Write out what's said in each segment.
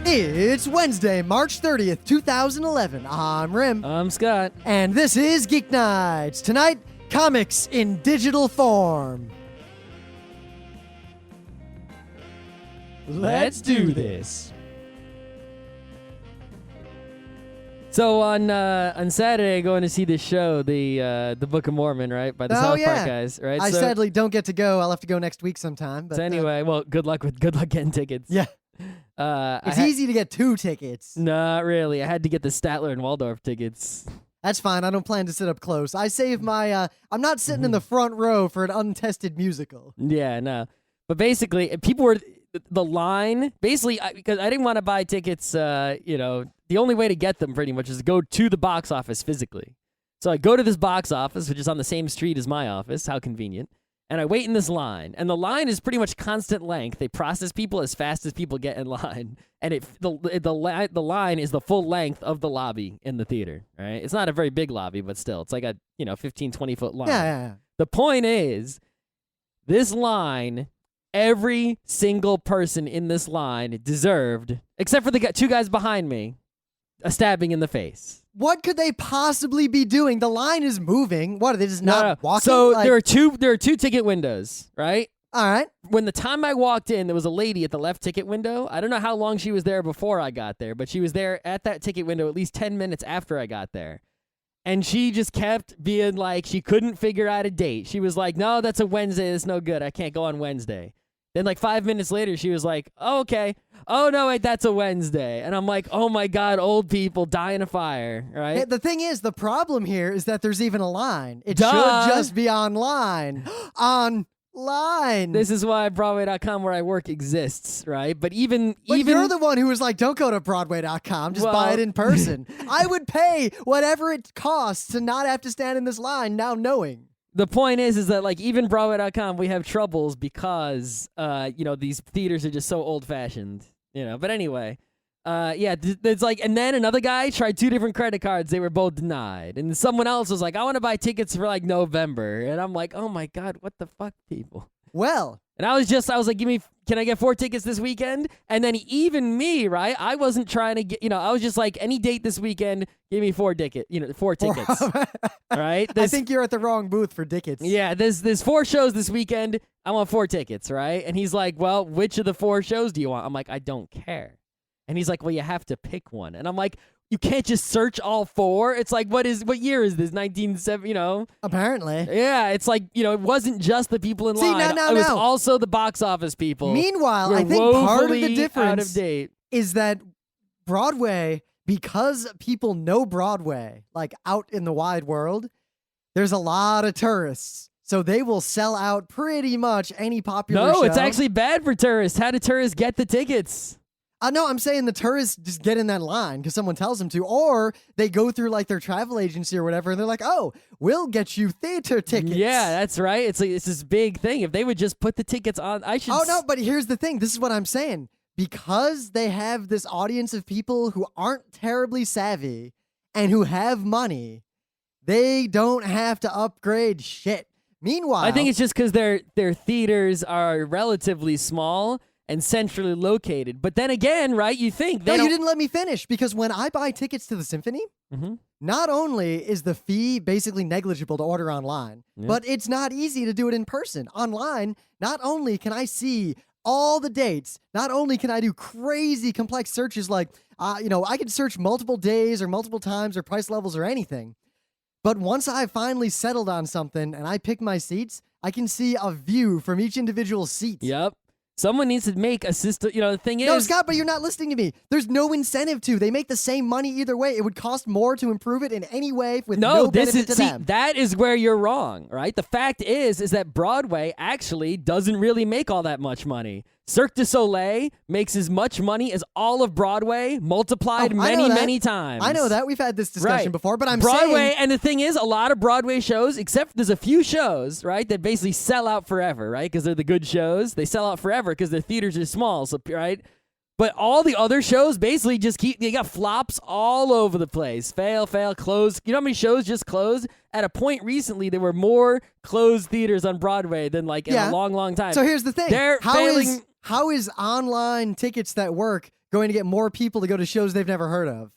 It's Wednesday, March 30th, 2011. I'm Rim. I'm Scott. And this is Geeknights. Tonight, comics in digital form. Let's do this. So on Saturday, going to see this show, the Book of Mormon, right, by the South Park guys, right? I sadly don't get to go. I'll have to go next week sometime. But, so anyway, well, good luck getting tickets. Yeah. It's easy to get 2 tickets. Not really. I had to get the Statler and Waldorf tickets. That's fine. I don't plan to sit up close. I save my, I'm not sitting in the front row for an untested musical. Yeah, no. But basically, people were, the line, basically, because I didn't want to buy tickets, the only way to get them pretty much is to go to the box office physically. So I go to this box office, which is on the same street as my office. How convenient. And I wait in this line, and the line is pretty much constant length. They process people as fast as people get in line, and the line is the full length of the lobby in the theater, right? It's not a very big lobby, but still, it's like a 15, 20-foot line. Yeah. The point is, this line, every single person in this line deserved, except for the 2 guys behind me, a stabbing in the face. What could they possibly be doing? The line is moving. What, are they just not walking? So there are two ticket windows, right? All right. When the time I walked in, there was a lady at the left ticket window. I don't know how long she was there before I got there, but she was there at that ticket window at least 10 minutes after I got there. And she just kept being like, she couldn't figure out a date. She was like, no, that's a Wednesday. That's no good. I can't go on Wednesday. Then like 5 minutes later, she was like, oh, okay. Oh, no, wait, that's a Wednesday. And I'm like, oh, my God, old people die in a fire, right? Hey, the thing is, the problem here is that there's even a line. It Duh. should just be online. Online. This is why Broadway.com, where I work, exists, right? But even you're the one who was like, don't go to Broadway.com. Just buy it in person. I would pay whatever it costs to not have to stand in this line now knowing. The point is that like even Broadway.com, we have troubles because these theaters are just so old-fashioned, But anyway, it's like, and then another guy tried 2 different credit cards. They were both denied, and someone else was like, I want to buy tickets for like November, and I'm like, oh my God, what the fuck, people? Well. And I was like, can I get 4 tickets this weekend? And then even me, right? I wasn't trying to get, I was just like, any date this weekend, give me 4 tickets. Right? I think you're at the wrong booth for tickets. Yeah, there's 4 shows this weekend. I want 4 tickets, right? And he's like, well, which of the 4 shows do you want? I'm like, I don't care. And he's like, well, you have to pick one. And I'm like, you can't just search all 4. It's like, what year is this? 1970, Apparently. Yeah, it's like, it wasn't just the people in line. It was also the box office people. Meanwhile, I think part of the out difference of date. is that Broadway, because people know Broadway, like out in the wide world, there's a lot of tourists. So they will sell out pretty much any popular show. No, it's actually bad for tourists. How do tourists get the tickets? No, I'm saying the tourists just get in that line because someone tells them to, or they go through like their travel agency or whatever, and they're like, "Oh, we'll get you theater tickets." Yeah, that's right. It's like it's this big thing. If they would just put the tickets on, I should. Oh no, but here's the thing. This is what I'm saying. Because they have this audience of people who aren't terribly savvy and who have money, they don't have to upgrade shit. Meanwhile, I think it's just because their theaters are relatively small and centrally located. But then again, right, you think you didn't let me finish, because when I buy tickets to the symphony, not only is the fee basically negligible to order online, but it's not easy to do it in person. Online, not only can I see all the dates, not only can I do crazy complex searches like, I can search multiple days or multiple times or price levels or anything. But once I've finally settled on something and I pick my seats, I can see a view from each individual seat. Yep. Someone needs to make a system. The thing is... No, Scott, but you're not listening to me. There's no incentive to. They make the same money either way. It would cost more to improve it in any way with no benefit to them. That is where you're wrong, right? The fact is that Broadway actually doesn't really make all that much money. Cirque du Soleil makes as much money as all of Broadway multiplied many times. I know that. We've had this discussion before, but I'm Broadway, saying... and the thing is, a lot of Broadway shows, except there's a few shows, right, that basically sell out forever, right, because they're the good shows. They sell out forever because their theaters are small, so right? But all the other shows basically just they got flops all over the place. Fail, close. You know how many shows just closed? At a point recently, there were more closed theaters on Broadway than in a long time. So here's the thing. They're failing... how is online tickets that work going to get more people to go to shows they've never heard of?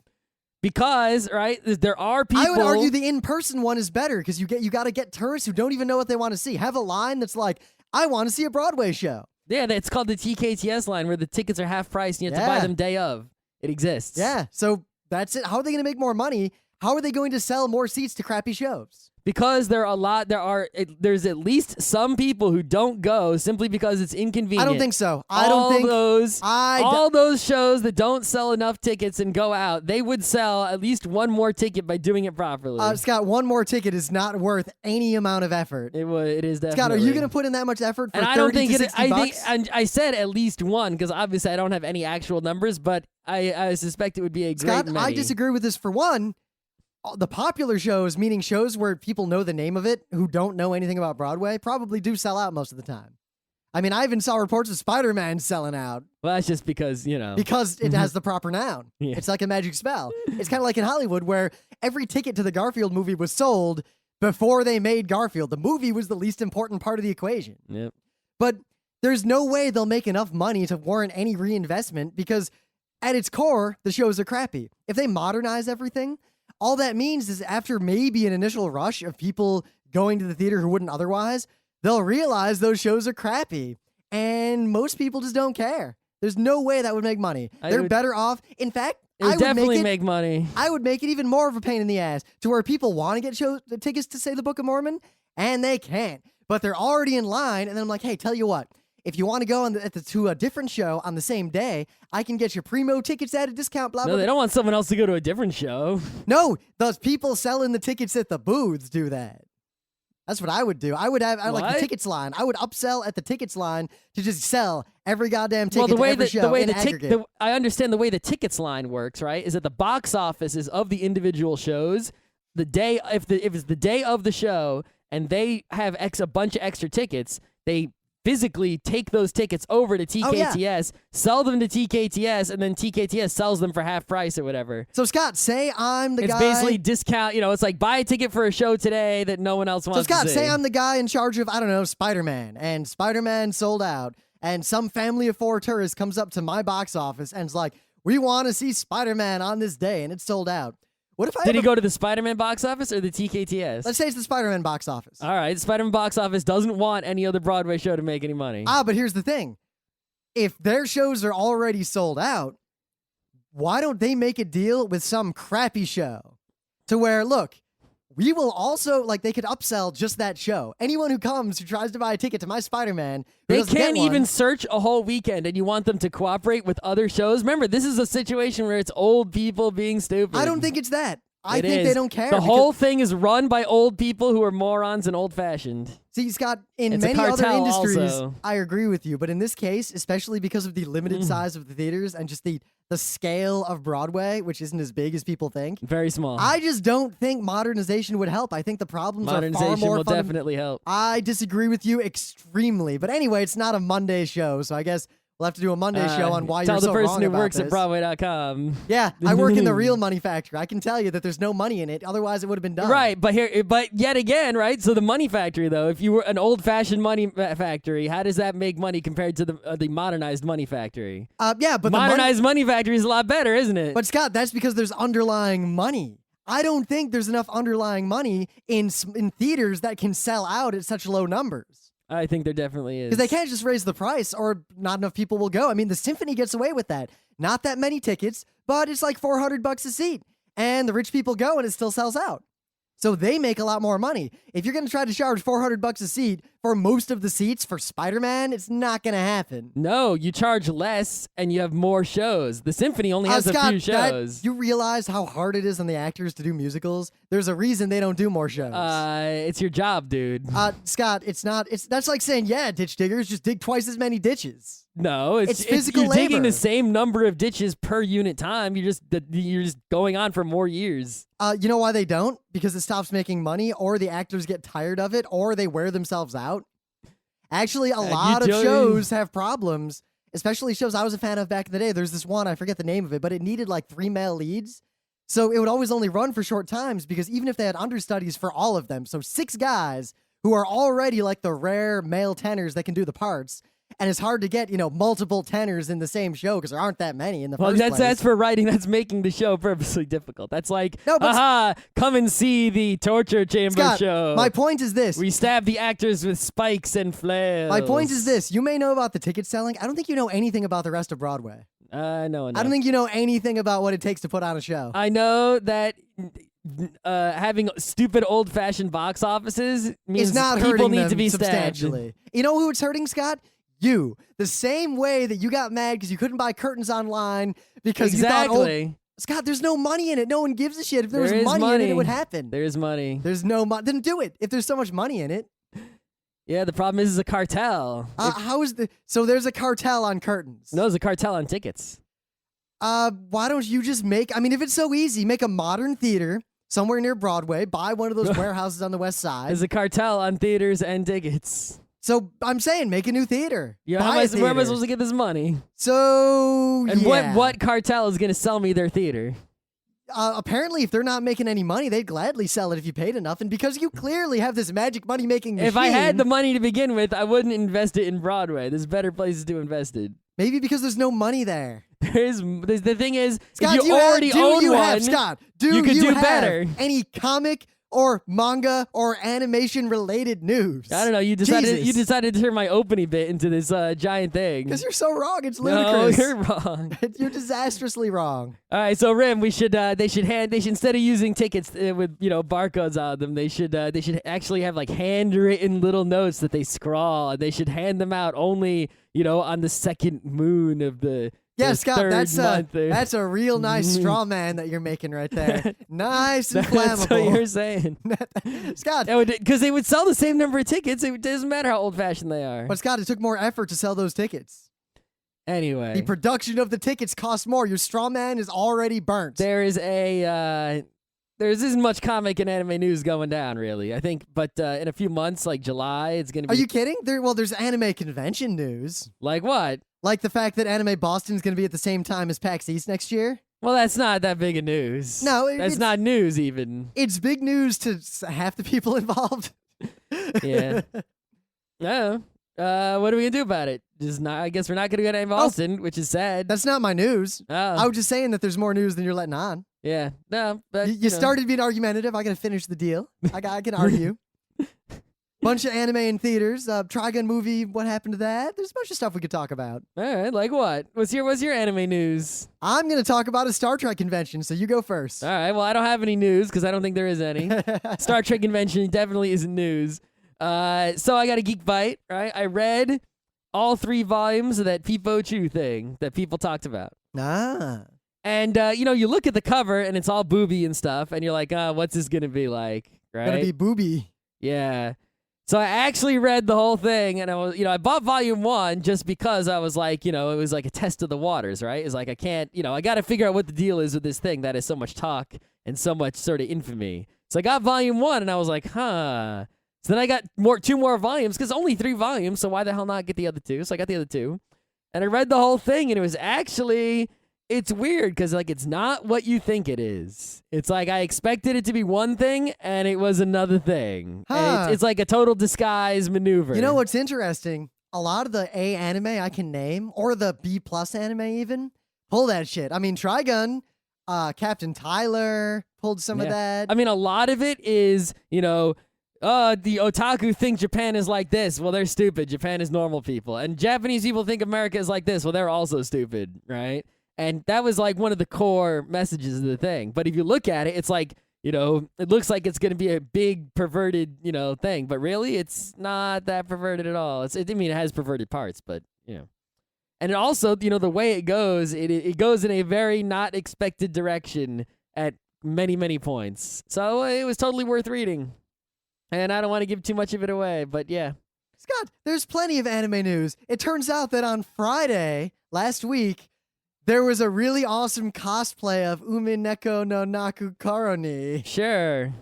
Because, right, there are people. I would argue the in-person one is better because you got to get tourists who don't even know what they want to see. Have a line that's like, I want to see a Broadway show. Yeah, it's called the TKTS line where the tickets are half price and you have to buy them day of. It exists. Yeah, so that's it. How are they going to make more money? How are they going to sell more seats to crappy shows? Because there's at least some people who don't go simply because it's inconvenient. I don't think so. All those shows that don't sell enough tickets and go out, they would sell at least one more ticket by doing it properly. Scott, one more ticket is not worth any amount of effort. It is definitely. Scott, are you going to put in that much effort for and I don't think $30 to $60 bucks? And I said at least one because obviously I don't have any actual numbers, but I suspect it would be a great Scott, many. I disagree with this for one. The popular shows, meaning shows where people know the name of it who don't know anything about Broadway, probably do sell out most of the time. I mean, I even saw reports of Spider-Man selling out. Well, that's just because, Because it has the proper noun. Yeah. It's like a magic spell. It's kind of like in Hollywood where every ticket to the Garfield movie was sold before they made Garfield. The movie was the least important part of the equation. Yep. But there's no way they'll make enough money to warrant any reinvestment because at its core, the shows are crappy. If they modernize everything, all that means is after maybe an initial rush of people going to the theater who wouldn't otherwise, they'll realize those shows are crappy. And most people just don't care. There's no way that would make money. They're better off. In fact, it would definitely make money. I would make it even more of a pain in the ass to where people want to get tickets to, say, the Book of Mormon, and they can't. But they're already in line, and then I'm like, hey, tell you what. If you want to go to a different show on the same day, I can get you primo tickets at a discount, blah, blah, No, blah. they don't want someone else to go to a different show. No, those people selling the tickets at the booths do that. That's what I would do. I like the tickets line. I would upsell at the tickets line to just sell every goddamn ticket to every show in aggregate. I understand the way the tickets line works, right? Is that the box offices of the individual shows, the day if it's the day of the show and they have a bunch of extra tickets, they physically take those tickets over to TKTS, sell them to TKTS, and then TKTS sells them for half price or whatever. So, Scott, say I'm the guy... It's basically discount, it's like buy a ticket for a show today that no one else wants to see. So, Scott, say I'm the guy in charge of, I don't know, Spider-Man, and Spider-Man sold out, and some family of 4 tourists comes up to my box office and is like, we want to see Spider-Man on this day, and it's sold out. What if Did he go to the Spider-Man box office or the TKTS? Let's say it's the Spider-Man box office. All right, the Spider-Man box office doesn't want any other Broadway show to make any money. But here's the thing. If their shows are already sold out, why don't they make a deal with some crappy show? To where, look, we will also, they could upsell just that show. Anyone who comes who tries to buy a ticket to my Spider-Man, they can't even search a whole weekend, and you want them to cooperate with other shows? Remember, this is a situation where it's old people being stupid. I don't think it's that. I think they don't care. The whole thing is run by old people who are morons and old-fashioned. See, Scott, in many other industries, I agree with you. But in this case, especially because of the limited size of the theaters and just the scale of Broadway, which isn't as big as people think. Very small. I just don't think modernization would help. I think the problems are far more will definitely help. I disagree with you extremely. But anyway, it's not a Monday show, so I guess we'll have to do a Monday show on why you're so wrong about this. Tell the person who works at Broadway.com. Yeah, I work in the real money factory. I can tell you that there's no money in it. Otherwise, it would have been done. Right, but yet again, right? So the money factory, though, if you were an old-fashioned money factory, how does that make money compared to the modernized money factory? Yeah, but modernized money factory is a lot better, isn't it? But Scott, that's because there's underlying money. I don't think there's enough underlying money in theaters that can sell out at such low numbers. I think there definitely is. Because they can't just raise the price or not enough people will go. I mean, the symphony gets away with that. Not that many tickets, but it's like $400 a seat. And the rich people go and it still sells out. So they make a lot more money. If you're going to try to charge $400 a seat for most of the seats for Spider-Man, it's not going to happen. No, you charge less and you have more shows. The symphony only has Scott, a few shows. You realize how hard it is on the actors to do musicals? There's a reason they don't do more shows. It's your job, dude. Scott, that's like saying, yeah, ditch diggers, just dig twice as many ditches. No, it's physical you're labor. digging the same number of ditches per unit time. You're just going on for more years. You know why they don't? Because it stops making money, or the actors get tired of it, or they wear themselves out. Actually, a lot of shows have problems, especially shows I was a fan of back in the day. There's this one, I forget the name of it, but it needed 3 male leads. So it would always only run for short times because even if they had understudies for all of them, so 6 guys who are already the rare male tenors that can do the parts, and it's hard to get, multiple tenors in the same show because there aren't that many in the first place. That's for writing. That's making the show purposely difficult. That's like, No, but come and see the torture chamber Scott, show. my point is this. We stab the actors with spikes and flails. My point is this. You may know about the ticket selling. I don't think you know anything about the rest of Broadway. No. I don't think you know anything about what it takes to put on a show. I know that having stupid old-fashioned box offices means it's not people hurting need them to be substantially. stabbed. You know who it's hurting, Scott? You. The same way that you got mad because you couldn't buy curtains online because you thought, Scott, there's no money in it. No one gives a shit. If there was money in it, it would happen. There's money. There's no money. Then do it. If there's so much money in it. Yeah, the problem is it's a cartel. So there's a cartel on curtains. No, there's a cartel on tickets. Why don't you just if it's so easy, make a modern theater somewhere near Broadway, buy one of those warehouses on the west side. There's a cartel on theaters and tickets. So I'm saying make a new theater. Yeah, where am I supposed to get this money? So what cartel is going to sell me their theater? Apparently, if they're not making any money, they'd gladly sell it if you paid enough. And because you clearly have this magic money-making machine. If I had the money to begin with, I wouldn't invest it in Broadway. There's better places to invest it. Maybe because there's no money there. The thing is, Scott, if you already own one, Scott, you could do have better. Any comic or manga or animation related news? I don't know. You decided to turn my opening bit into this giant thing. Because you're so wrong. It's ludicrous. No, you're wrong. You're disastrously wrong. All right, so Rim, they should instead of using tickets with barcodes on them, they should actually have like handwritten little notes that they scrawl, and they should hand them out only on the second moon of the. Yeah, Scott, that's a real nice Mm-hmm. straw man that you're making right there. Nice and flammable. That's what you're saying. Scott. Because they would sell the same number of tickets. It doesn't matter how old-fashioned they are. But Scott, it took more effort to sell those tickets. Anyway. The production of the tickets costs more. Your straw man is already burnt. There isn't much comic and anime news going down, really. I think, but in a few months, like July, it's going to be... Are you kidding? There's anime convention news. Like what? Like the fact that Anime Boston's going to be at the same time as PAX East next year? Well, that's not that big of news. No. That's not news, even. It's big news to half the people involved. Yeah. No. What are we going to do about it? I guess we're not going to go to Boston, which is sad. That's not my news. Oh. I was just saying that there's more news than you're letting on. Yeah. No, but... You started being argumentative. I got to finish the deal. I can argue. Bunch of anime in theaters. Trigun movie. What happened to that? There's a bunch of stuff we could talk about. All right, like what? What's your anime news? I'm gonna talk about a Star Trek convention, so you go first. All right. Well, I don't have any news because I don't think there is any. Star Trek convention definitely isn't news. So I got a geek bite. Right. I read all 3 volumes of that Peepo Choo thing that people talked about. Ah. And you look at the cover and it's all booby and stuff, and you're like, what's this gonna be like? Right. Gonna be booby. Yeah. So I actually read the whole thing, and I bought volume 1 just because I was like, it was like a test of the waters, right? It's like I can't, I got to figure out what the deal is with this thing that has so much talk and so much sort of infamy. So I got volume 1, and I was like, huh. So then I got 2 more volumes because only 3 volumes, so why the hell not get the other 2? So I got the other 2, and I read the whole thing, and it was actually. It's weird because it's not what you think it is. It's like I expected it to be one thing and it was another thing. Huh. It's like a total disguise maneuver. You know what's interesting? A lot of the A anime I can name, or the B+ anime even, pull that shit. I mean, Trigun, Captain Tyler pulled some of that. I mean, a lot of it is, the otaku think Japan is like this. Well, they're stupid. Japan is normal people. And Japanese people think America is like this. Well, they're also stupid, right? And that was like one of the core messages of the thing. But if you look at it, it's like, it looks like it's going to be a big perverted, thing. But really, it's not that perverted at all. It has perverted parts, but, And it also, the way it goes goes in a very not expected direction at many, many points. So it was totally worth reading. And I don't want to give too much of it away, but yeah. Scott, there's plenty of anime news. It turns out that on Friday, last week, there was a really awesome cosplay of Umineko no Naku Koroni. Sure.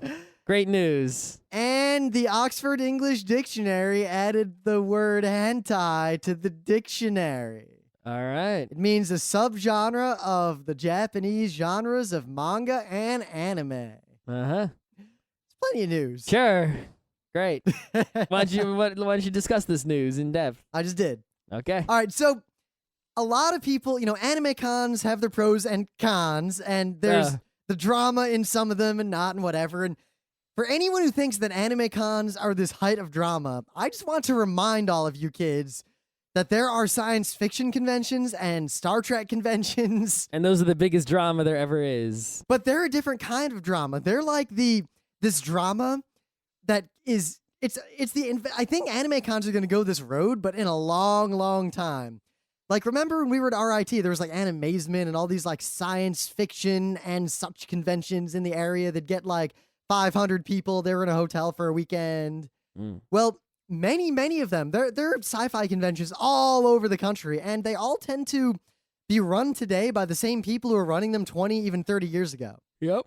Great news. And the Oxford English Dictionary added the word hentai to the dictionary. All right. It means a subgenre of the Japanese genres of manga and anime. Uh-huh. It's plenty of news. Sure. Great. Why don't you discuss this news in depth? I just did. Okay. All right, so a lot of people, anime cons have their pros and cons, and there's the drama in some of them and not and whatever. And for anyone who thinks that anime cons are this height of drama, I just want to remind all of you kids that there are science fiction conventions and Star Trek conventions. And those are the biggest drama there ever is. But they're a different kind of drama. They're like this drama that is, I think anime cons are going to go this road, but in a long, long time. Like, remember when we were at RIT, there was like Animazement and all these like science fiction and such conventions in the area that get like 500 people. They were in a hotel for a weekend. Well, many of them, they're sci-fi conventions all over the country, and they all tend to be run today by the same people who were running them 20, even 30 years ago. Yep.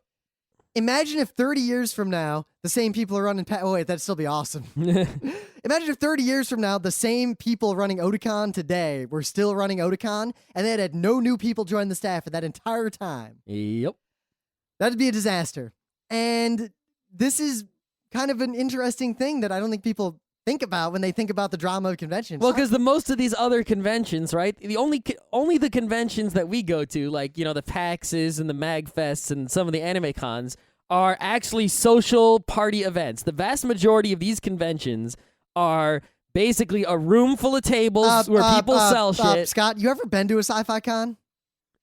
Imagine if 30 years from now, the same people are running... oh, wait, that'd still be awesome. Imagine if 30 years from now, the same people running Otakon today were still running Otakon, and they had no new people join the staff for that entire time. Yep. That'd be a disaster. And this is kind of an interesting thing that I don't think people think about when they think about the drama of conventions. Well, because most of these other conventions, right? The only the conventions that we go to, like the PAXs and the MagFests and some of the anime cons, are actually social party events. The vast majority of these conventions are basically a room full of tables where people sell shit. Scott, you ever been to a sci-fi con?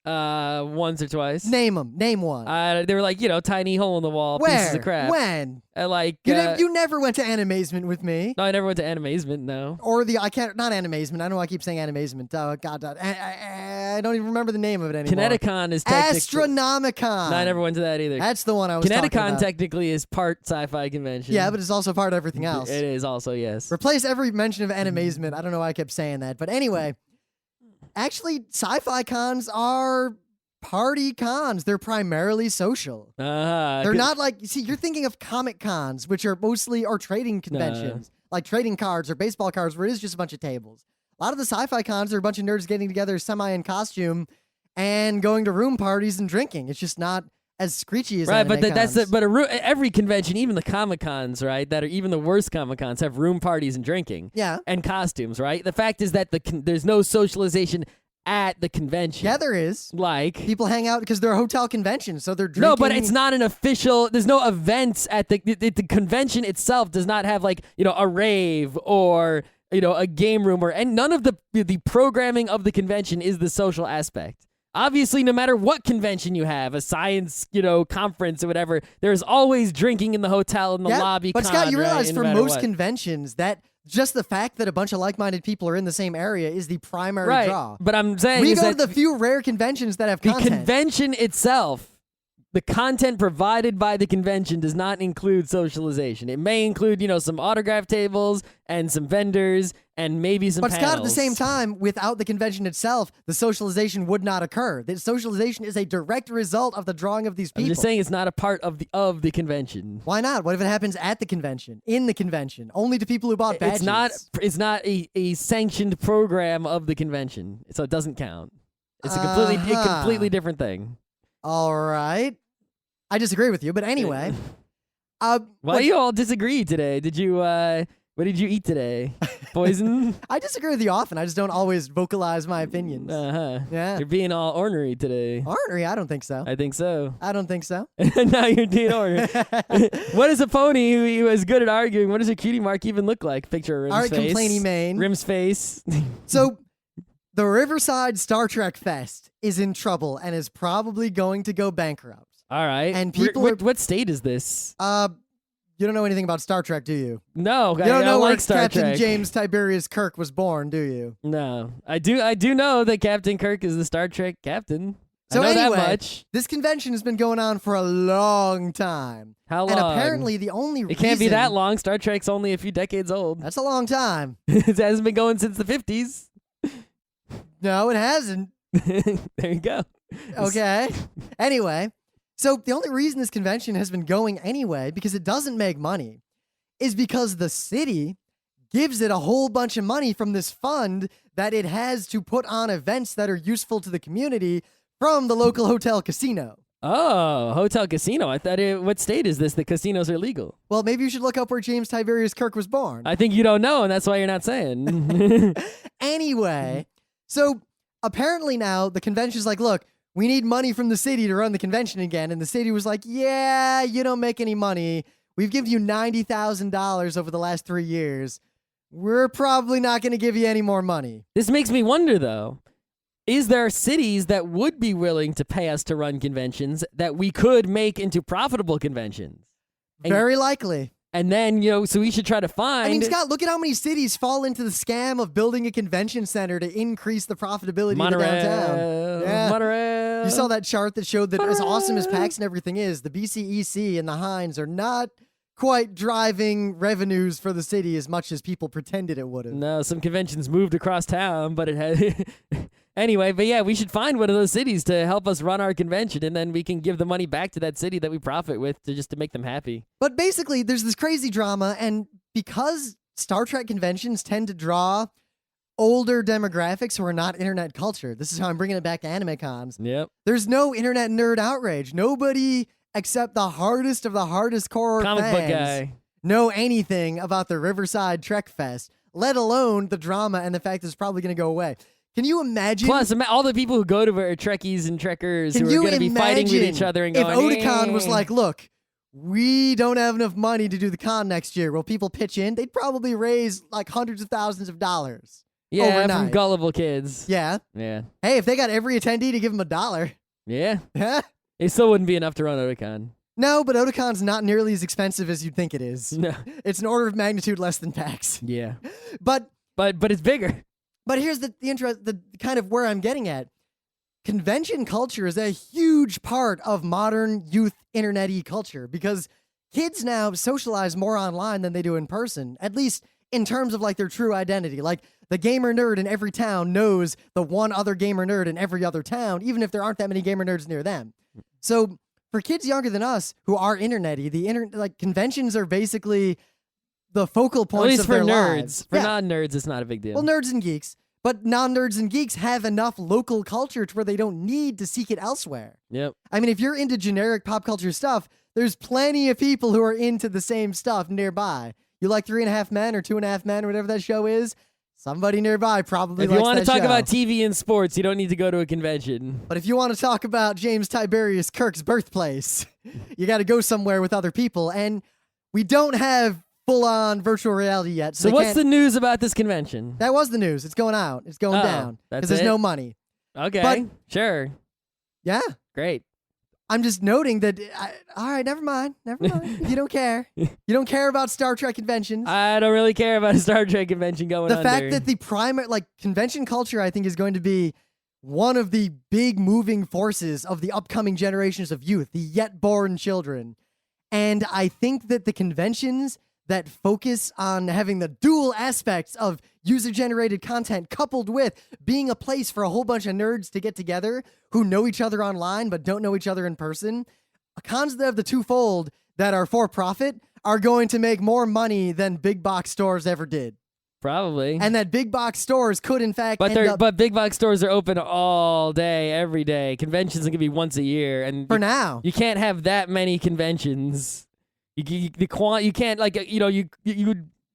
Once or twice. Name them. Name one. They were like, tiny hole in the wall pieces of crap. When? You never went to Animazement with me. No, I never went to Animazement, no. Or not Animazement. I know I keep saying Animazement. Oh, God. I don't even remember the name of it anymore. Kineticon is technically... Astronomicon. No, I never went to that either. That's the one I was talking about. Kineticon technically is part sci-fi convention. Yeah, but it's also part of everything else. It is also, yes. Replace every mention of Animazement. I don't know why I kept saying that. But anyway, actually, sci-fi cons are party cons. They're primarily social. They're not like, you're thinking of comic cons, which are mostly trading conventions, like trading cards or baseball cards, where it is just a bunch of tables. A lot of the sci-fi cons are a bunch of nerds getting together semi in costume and going to room parties and drinking. It's just not as screechy as right, anime cons. Every convention, even the comic cons, right, that are even the worst comic cons, have room parties and drinking. Yeah, and costumes, right. The fact is that there's no socialization at the convention. Yeah, there is. Like, people hang out because they're a hotel convention, so they're drinking. No, but it's not an official. There's no events at the convention itself. Does not have like a rave or a game room and none of the programming of the convention is the social aspect. Obviously, no matter what convention you have, a science, conference or whatever, there's always drinking in the hotel in the lobby. But Scott, you realize for most conventions that just the fact that a bunch of like-minded people are in the same area is the primary draw. But I'm saying we go to the few rare conventions that have content. The convention itself, the content provided by the convention does not include socialization. It may include, some autograph tables and some vendors and maybe some panels. But Scott, at the same time, without the convention itself, the socialization would not occur. The socialization is a direct result of the drawing of these people. I'm just saying it's not a part of the convention. Why not? What if it happens at the convention, in the convention, only to people who bought badges? It's not a sanctioned program of the convention, so it doesn't count. It's a completely different thing. All right. I disagree with you, but anyway. Why do you all disagree today? What did you eat today? Poison? I disagree with you often. I just don't always vocalize my opinions. Yeah. You're being all ornery today. Ornery? I don't think so. I think so. I don't think so. Now you're being ornery. What is a pony who is good at arguing? What does a cutie mark even look like? Picture Rim's face. All right, complainy mane. Rim's face. So, the Riverside Trek Fest is in trouble and is probably going to go bankrupt. All right. And people what state is this? You don't know anything about Star Trek, do you? No, you don't know where Star Captain Trek. James Tiberius Kirk was born, do you? No, I do know that Captain Kirk is the Star Trek captain. So I know anyway, that much. This convention has been going on for a long time. How long? And apparently the only reason... It can't be that long. Star Trek's only a few decades old. That's a long time. It hasn't been going since the 50s. No, it hasn't. There you go. Okay. Anyway, so the only reason this convention has been going anyway, because it doesn't make money, is because the city gives it a whole bunch of money from this fund that it has to put on events that are useful to the community from the local hotel casino. Oh, hotel casino. I thought what state is this? The casinos are legal. Well, maybe you should look up where James Tiberius Kirk was born. I think you don't know, and that's why you're not saying. Anyway, so apparently now the convention's like, look, we need money from the city to run the convention again. And the city was like, yeah, you don't make any money. We've given you $90,000 over the last 3 years. We're probably not going to give you any more money. This makes me wonder, though. Is there cities that would be willing to pay us to run conventions that we could make into profitable conventions? Very likely. And then, so we should try to find... I mean, Scott, look at how many cities fall into the scam of building a convention center to increase the profitability of the downtown. Yeah. Monorail. You saw that chart that showed that as awesome as PAX and everything is, the BCEC and the Hines are not quite driving revenues for the city as much as people pretended it would have. No, some conventions moved across town, but it had... Anyway, but yeah, we should find one of those cities to help us run our convention, and then we can give the money back to that city that we profit with to make them happy. But basically, there's this crazy drama, and because Star Trek conventions tend to draw older demographics who are not internet culture, this is how I'm bringing it back to anime cons. Yep. There's no internet nerd outrage. Nobody except the hardest of the hardest core comic fans book guy know anything about the Riverside Trek Fest, let alone the drama and the fact that it's probably going to go away. Can you imagine? Plus, all the people who go to it are Trekkies and Trekkers who are going to be fighting with each other and going, if Otakon was like, look, we don't have enough money to do the con next year. Will people pitch in? They'd probably raise like hundreds of thousands of dollars. Yeah, overnight. From gullible kids. Yeah. Yeah. Hey, if they got every attendee to give them $1. Yeah. Yeah. It still wouldn't be enough to run Otakon. No, but Otakon's not nearly as expensive as you'd think it is. No. It's an order of magnitude less than PAX. Yeah. But it's bigger. But here's the kind of where I'm getting at. Convention culture is a huge part of modern youth internet-y culture because kids now socialize more online than they do in person, at least in terms of like their true identity. Like the gamer nerd in every town knows the one other gamer nerd in every other town, even if there aren't that many gamer nerds near them. So for kids younger than us who are internet-y, like conventions are basically the focal points of their lives. At least for nerds. For non-nerds, it's not a big deal. Well, nerds and geeks. But non-nerds and geeks have enough local culture to where they don't need to seek it elsewhere. Yep. I mean, if you're into generic pop culture stuff, there's plenty of people who are into the same stuff nearby. You like 3.5 Men or 2.5 Men or whatever that show is? Somebody nearby probably likes that show. If you want to talk about TV and sports, you don't need to go to a convention. But if you want to talk about James Tiberius Kirk's birthplace, you got to go somewhere with other people. And we don't have full-on virtual reality yet. So what's the news about this convention? That was the news. It's going out. It's going down. Because there's no money. Okay, but, sure. Yeah. Great. I'm just noting that, all right, never mind. You don't care. You don't care about Star Trek conventions. I don't really care about a Star Trek convention going on. The fact that the primary, convention culture, I think, is going to be one of the big moving forces of the upcoming generations of youth, the yet-born children. And I think that the conventions that focus on having the dual aspects of user-generated content coupled with being a place for a whole bunch of nerds to get together who know each other online but don't know each other in person, cons that have the twofold that are for profit are going to make more money than big box stores ever did. Probably. And that big box stores could, in fact, but big box stores are open all day, every day. Conventions are going to be once a year. And for now. You can't have that many conventions. You can't,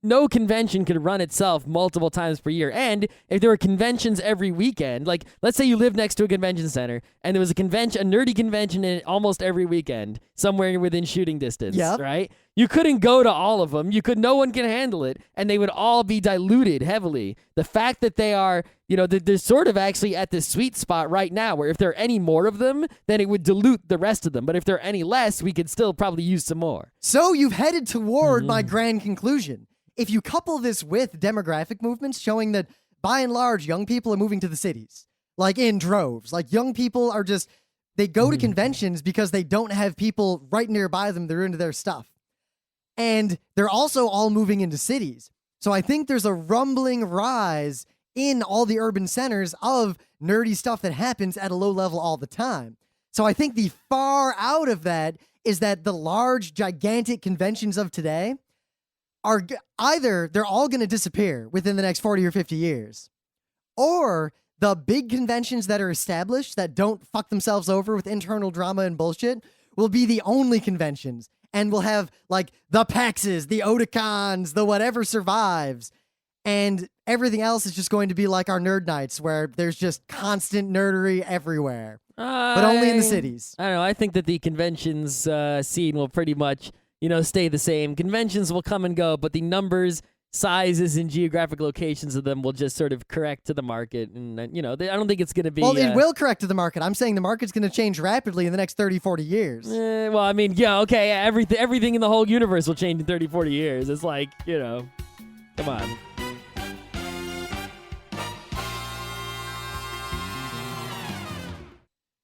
no convention could run itself multiple times per year. And if there were conventions every weekend, like let's say you live next to a convention center and there was a nerdy convention in almost every weekend, somewhere within shooting distance, right? You couldn't go to all of them. No one can handle it, and they would all be diluted heavily. The fact that they are, they're sort of actually at this sweet spot right now where if there are any more of them, then it would dilute the rest of them. But if there are any less, we could still probably use some more. So you've headed toward my grand conclusion. If you couple this with demographic movements showing that, by and large, young people are moving to the cities, like in droves. Like young people are they go to conventions because they don't have people right nearby them that are into their stuff. And they're also all moving into cities. So I think there's a rumbling rise in all the urban centers of nerdy stuff that happens at a low level all the time. So I think the far out of that is that the large, gigantic conventions of today are either they're all going to disappear within the next 40 or 50 years, or the big conventions that are established that don't fuck themselves over with internal drama and bullshit will be the only conventions. And we'll have like the PAXs, the Otakons, the whatever survives. And everything else is just going to be like our nerd nights where there's just constant nerdery everywhere. But only in the cities. I don't know. I think that the conventions scene will pretty much, stay the same. Conventions will come and go, but the numbers, sizes, and geographic locations of them will just sort of correct to the market. And, I don't think it's going to be... Well, it will correct to the market. I'm saying the market's going to change rapidly in the next 30, 40 years. Well, I mean, yeah, okay. Everything in the whole universe will change in 30, 40 years. It's like, come on.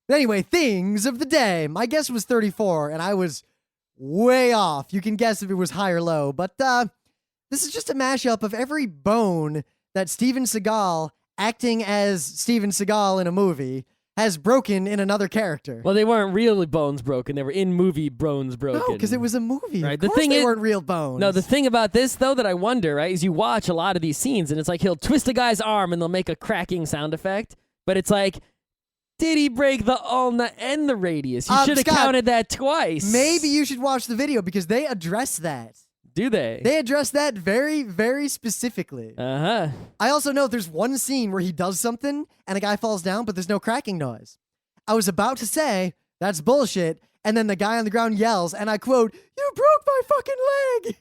Anyway, things of the day. My guess was 34, and I was way off. You can guess if it was high or low. But this is just a mashup of every bone that Steven Seagal, acting as Steven Seagal in a movie, has broken in another character. Well, they weren't really bones broken. They were in-movie bones broken. No, because it was a movie. Right. Of course they weren't real bones. No, the thing about this, though, that I wonder, right, is you watch a lot of these scenes, and it's like he'll twist a guy's arm, and they'll make a cracking sound effect. But it's like... Did he break the ulna and the radius? You should have counted that twice. Maybe you should watch the video because they address that. Do they? They address that very, very specifically. Uh-huh. I also know there's one scene where he does something and a guy falls down, but there's no cracking noise. I was about to say, that's bullshit, and then the guy on the ground yells, and I quote, "You broke my fucking leg!"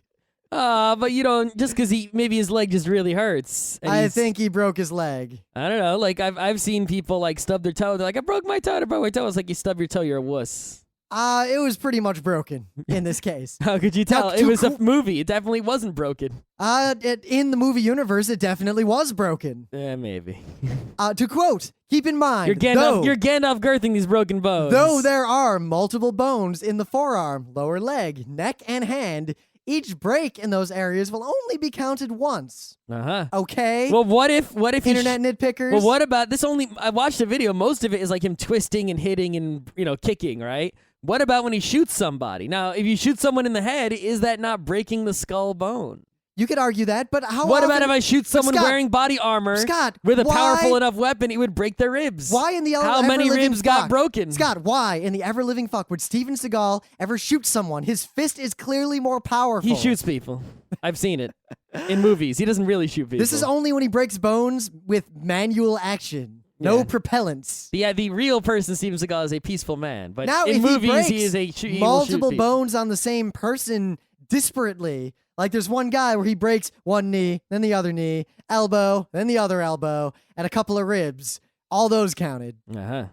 But you don't, just because maybe his leg just really hurts. I think he broke his leg. I don't know. Like, I've seen people, like, stub their toe. They're like, I broke my toe. It's like you stub your toe, you're a wuss. It was pretty much broken in this case. How could you tell? It was a movie. It definitely wasn't broken. In the movie universe, it definitely was broken. Yeah, maybe. To quote, keep in mind, you're Gandalf girthing these broken bones. Though there are multiple bones in the forearm, lower leg, neck, and hand, each break in those areas will only be counted once. Uh-huh. Okay? Well, what if Internet nitpickers? Well, what about this? I watched the video. Most of it is like him twisting and hitting and, kicking, right? What about when he shoots somebody? Now, if you shoot someone in the head, is that not breaking the skull bone? You could argue that, but What about if I shoot someone wearing body armor with a powerful enough weapon, it would break their ribs? Why in the How many ribs got broken? Scott, why in the ever-living fuck would Steven Seagal ever shoot someone? His fist is clearly more powerful. He shoots people. I've seen it in movies. He doesn't really shoot people. This is only when he breaks bones with manual action. No propellants. Yeah, the real person, Steven Seagal, is a peaceful man. But now, in if movies, he is multiple bones on the same person disparately. Like there's one guy where he breaks one knee, then the other knee, elbow, then the other elbow, and a couple of ribs. All those counted. Uh-huh.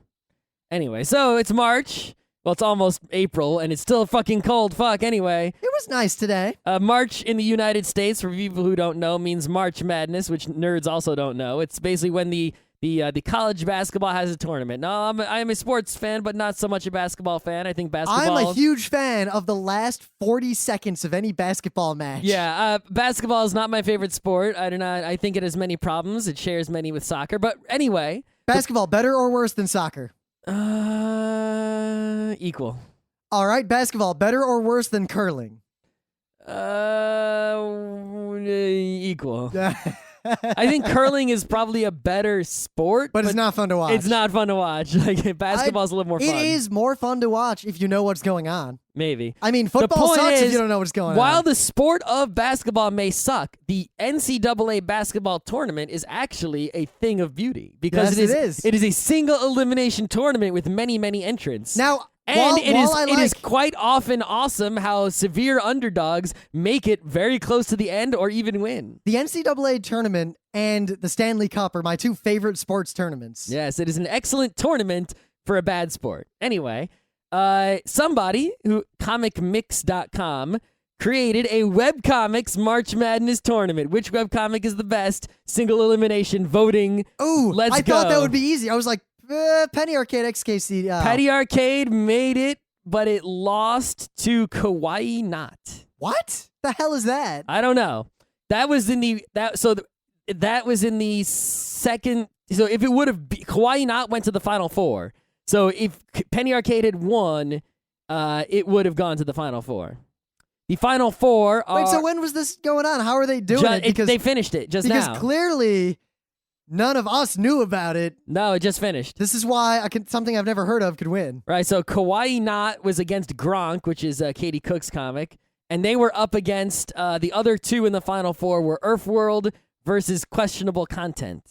Anyway, so it's March. Well, it's almost April, and it's still fucking cold. Fuck, anyway. It was nice today. March in the United States, for people who don't know, means March Madness, which nerds also don't know. It's basically when the college basketball has a tournament. Now, I'm a sports fan, but not so much a basketball fan. I think basketball... I'm a huge fan of the last 40 seconds of any basketball match. Yeah, basketball is not my favorite sport. I think it has many problems. It shares many with soccer. But anyway... Basketball, better or worse than soccer? Equal. All right, basketball, better or worse than curling? Equal. I think curling is probably a better sport, but it's not fun to watch. It's not fun to watch. Like basketball's a little more fun. It is more fun to watch if you know what's going on. Maybe. I mean, football sucks if you don't know what's going on. While the sport of basketball may suck, the NCAA basketball tournament is actually a thing of beauty because it is a single elimination tournament with many, many entrants. Now, and it is quite often awesome how severe underdogs make it very close to the end or even win. The NCAA tournament and the Stanley Cup are my two favorite sports tournaments. Yes, it is an excellent tournament for a bad sport. Anyway, somebody who comicmix.com created a webcomics March Madness tournament. Which webcomic is the best? Single elimination voting. Ooh, let's go. I thought that would be easy. I was like, Penny Arcade XKC. Penny Arcade made it, but it lost to Kawaii Knot. What the hell is that? I don't know. That was in the second. So if it would have, Kawaii Knot went to the Final Four. So if Penny Arcade had won, it would have gone to the Final Four. The Final Four are... Wait, so when was this going on? How are they doing it? Because they finished it just now. Because clearly None of us knew about it. No, it just finished. This is why something I've never heard of could win. Right, so Kawaii Knot was against Gronk, which is Katie Cook's comic, and they were up against the other two in the Final Four were Earthworld versus Questionable Content.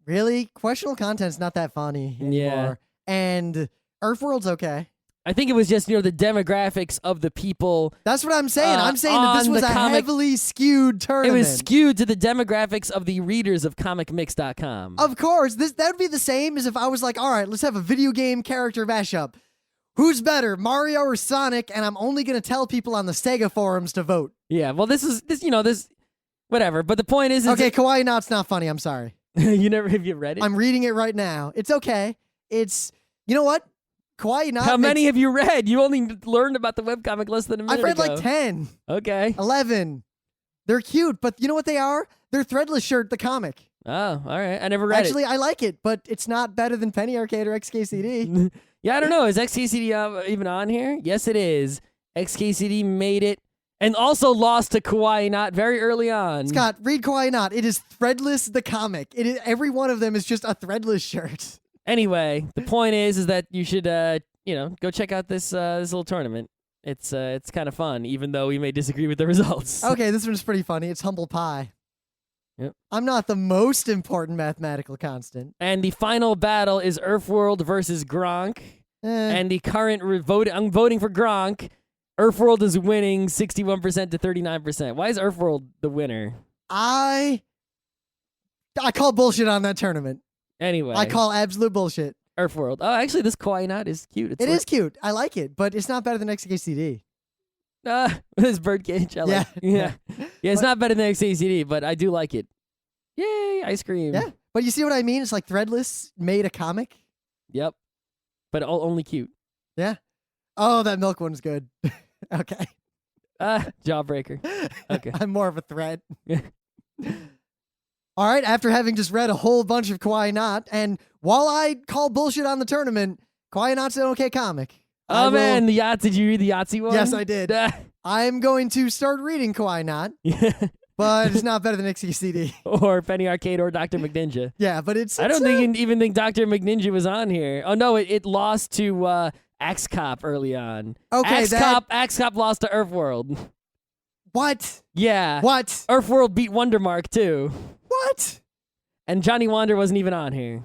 Really? Questionable content's not that funny anymore. Yeah. And Earthworld's okay. I think it was just, the demographics of the people. That's what I'm saying. I'm saying that this on was the a comic- heavily skewed It tournament. was skewed to the demographics of the readers of comicmix.com. Of course. That would be the same as if I was like, all right, let's have a video game character mashup. Who's better, Mario or Sonic? And I'm only going to tell people on the Sega forums to vote. Yeah, well, this whatever. But the point is Okay, Kawaii Knot's not funny. I'm sorry. have you read it? I'm reading it right now. It's okay. You know what? Kawaii Knot. How many have you read? You only learned about the webcomic less than a minute I've read ago. like 10. Okay. 11. They're cute, but you know what they are? They're Threadless Shirt, the comic. Oh, all right. I never read Actually, I like it, but it's not better than Penny Arcade or XKCD. it. Yeah, I don't know. Is XKCD even on here? Yes, it is. XKCD made it and also lost to Kawaii Knot very early on. Scott, read Kawaii Knot. It is Threadless, the comic. Every one of them is just a Threadless shirt. Anyway, the point is that you should, go check out this little tournament. It's kind of fun, even though we may disagree with the results. Okay, this one's pretty funny. It's Humble Pie. Yep. I'm not the most important mathematical constant. And the final battle is Earthworld versus Gronk. And the current I'm voting for Gronk. Earthworld is winning 61% to 39%. Why is Earthworld the winner? I call bullshit on that tournament. Anyway. I call absolute bullshit. Earthworld. Oh, actually, this Kawaii Knot is cute. It is cute. I like it, but it's not better than XKCD. This birdcage. I like. Yeah. Yeah, it's not better than XACD, but I do like it. Yay, ice cream. Yeah, but you see what I mean? It's like Threadless made a comic. Yep. But only cute. Yeah. Oh, that milk one's good. Okay. Jawbreaker. Okay. I'm more of a thread. All right, after having just read a whole bunch of Kawaii Knot, and while I call bullshit on the tournament, Kawaii Knot's an okay comic. Oh, man, did you read the Yahtzee one? Yes, I did. I'm going to start reading Kawaii Knot, but it's not better than XCD. Or Penny Arcade or Dr. McNinja. Yeah, but I don't even think Dr. McNinja was on here. Oh, no, it lost to Axe Cop early on. Okay, Axe Cop lost to Earthworld. What? Yeah. What? Earthworld beat Wondermark, too. What? And Johnny Wander wasn't even on here.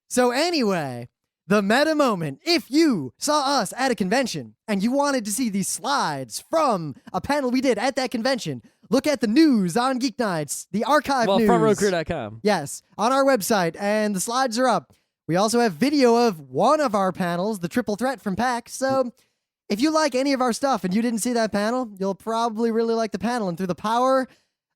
So anyway, the meta moment. If you saw us at a convention and you wanted to see these slides from a panel we did at that convention, look at the news on Geeknights, the archive news. FrontRowCrew.com. Yes, on our website, and the slides are up. We also have video of one of our panels, the Triple Threat from PAX. So if you like any of our stuff and you didn't see that panel, you'll probably really like the panel. And through the power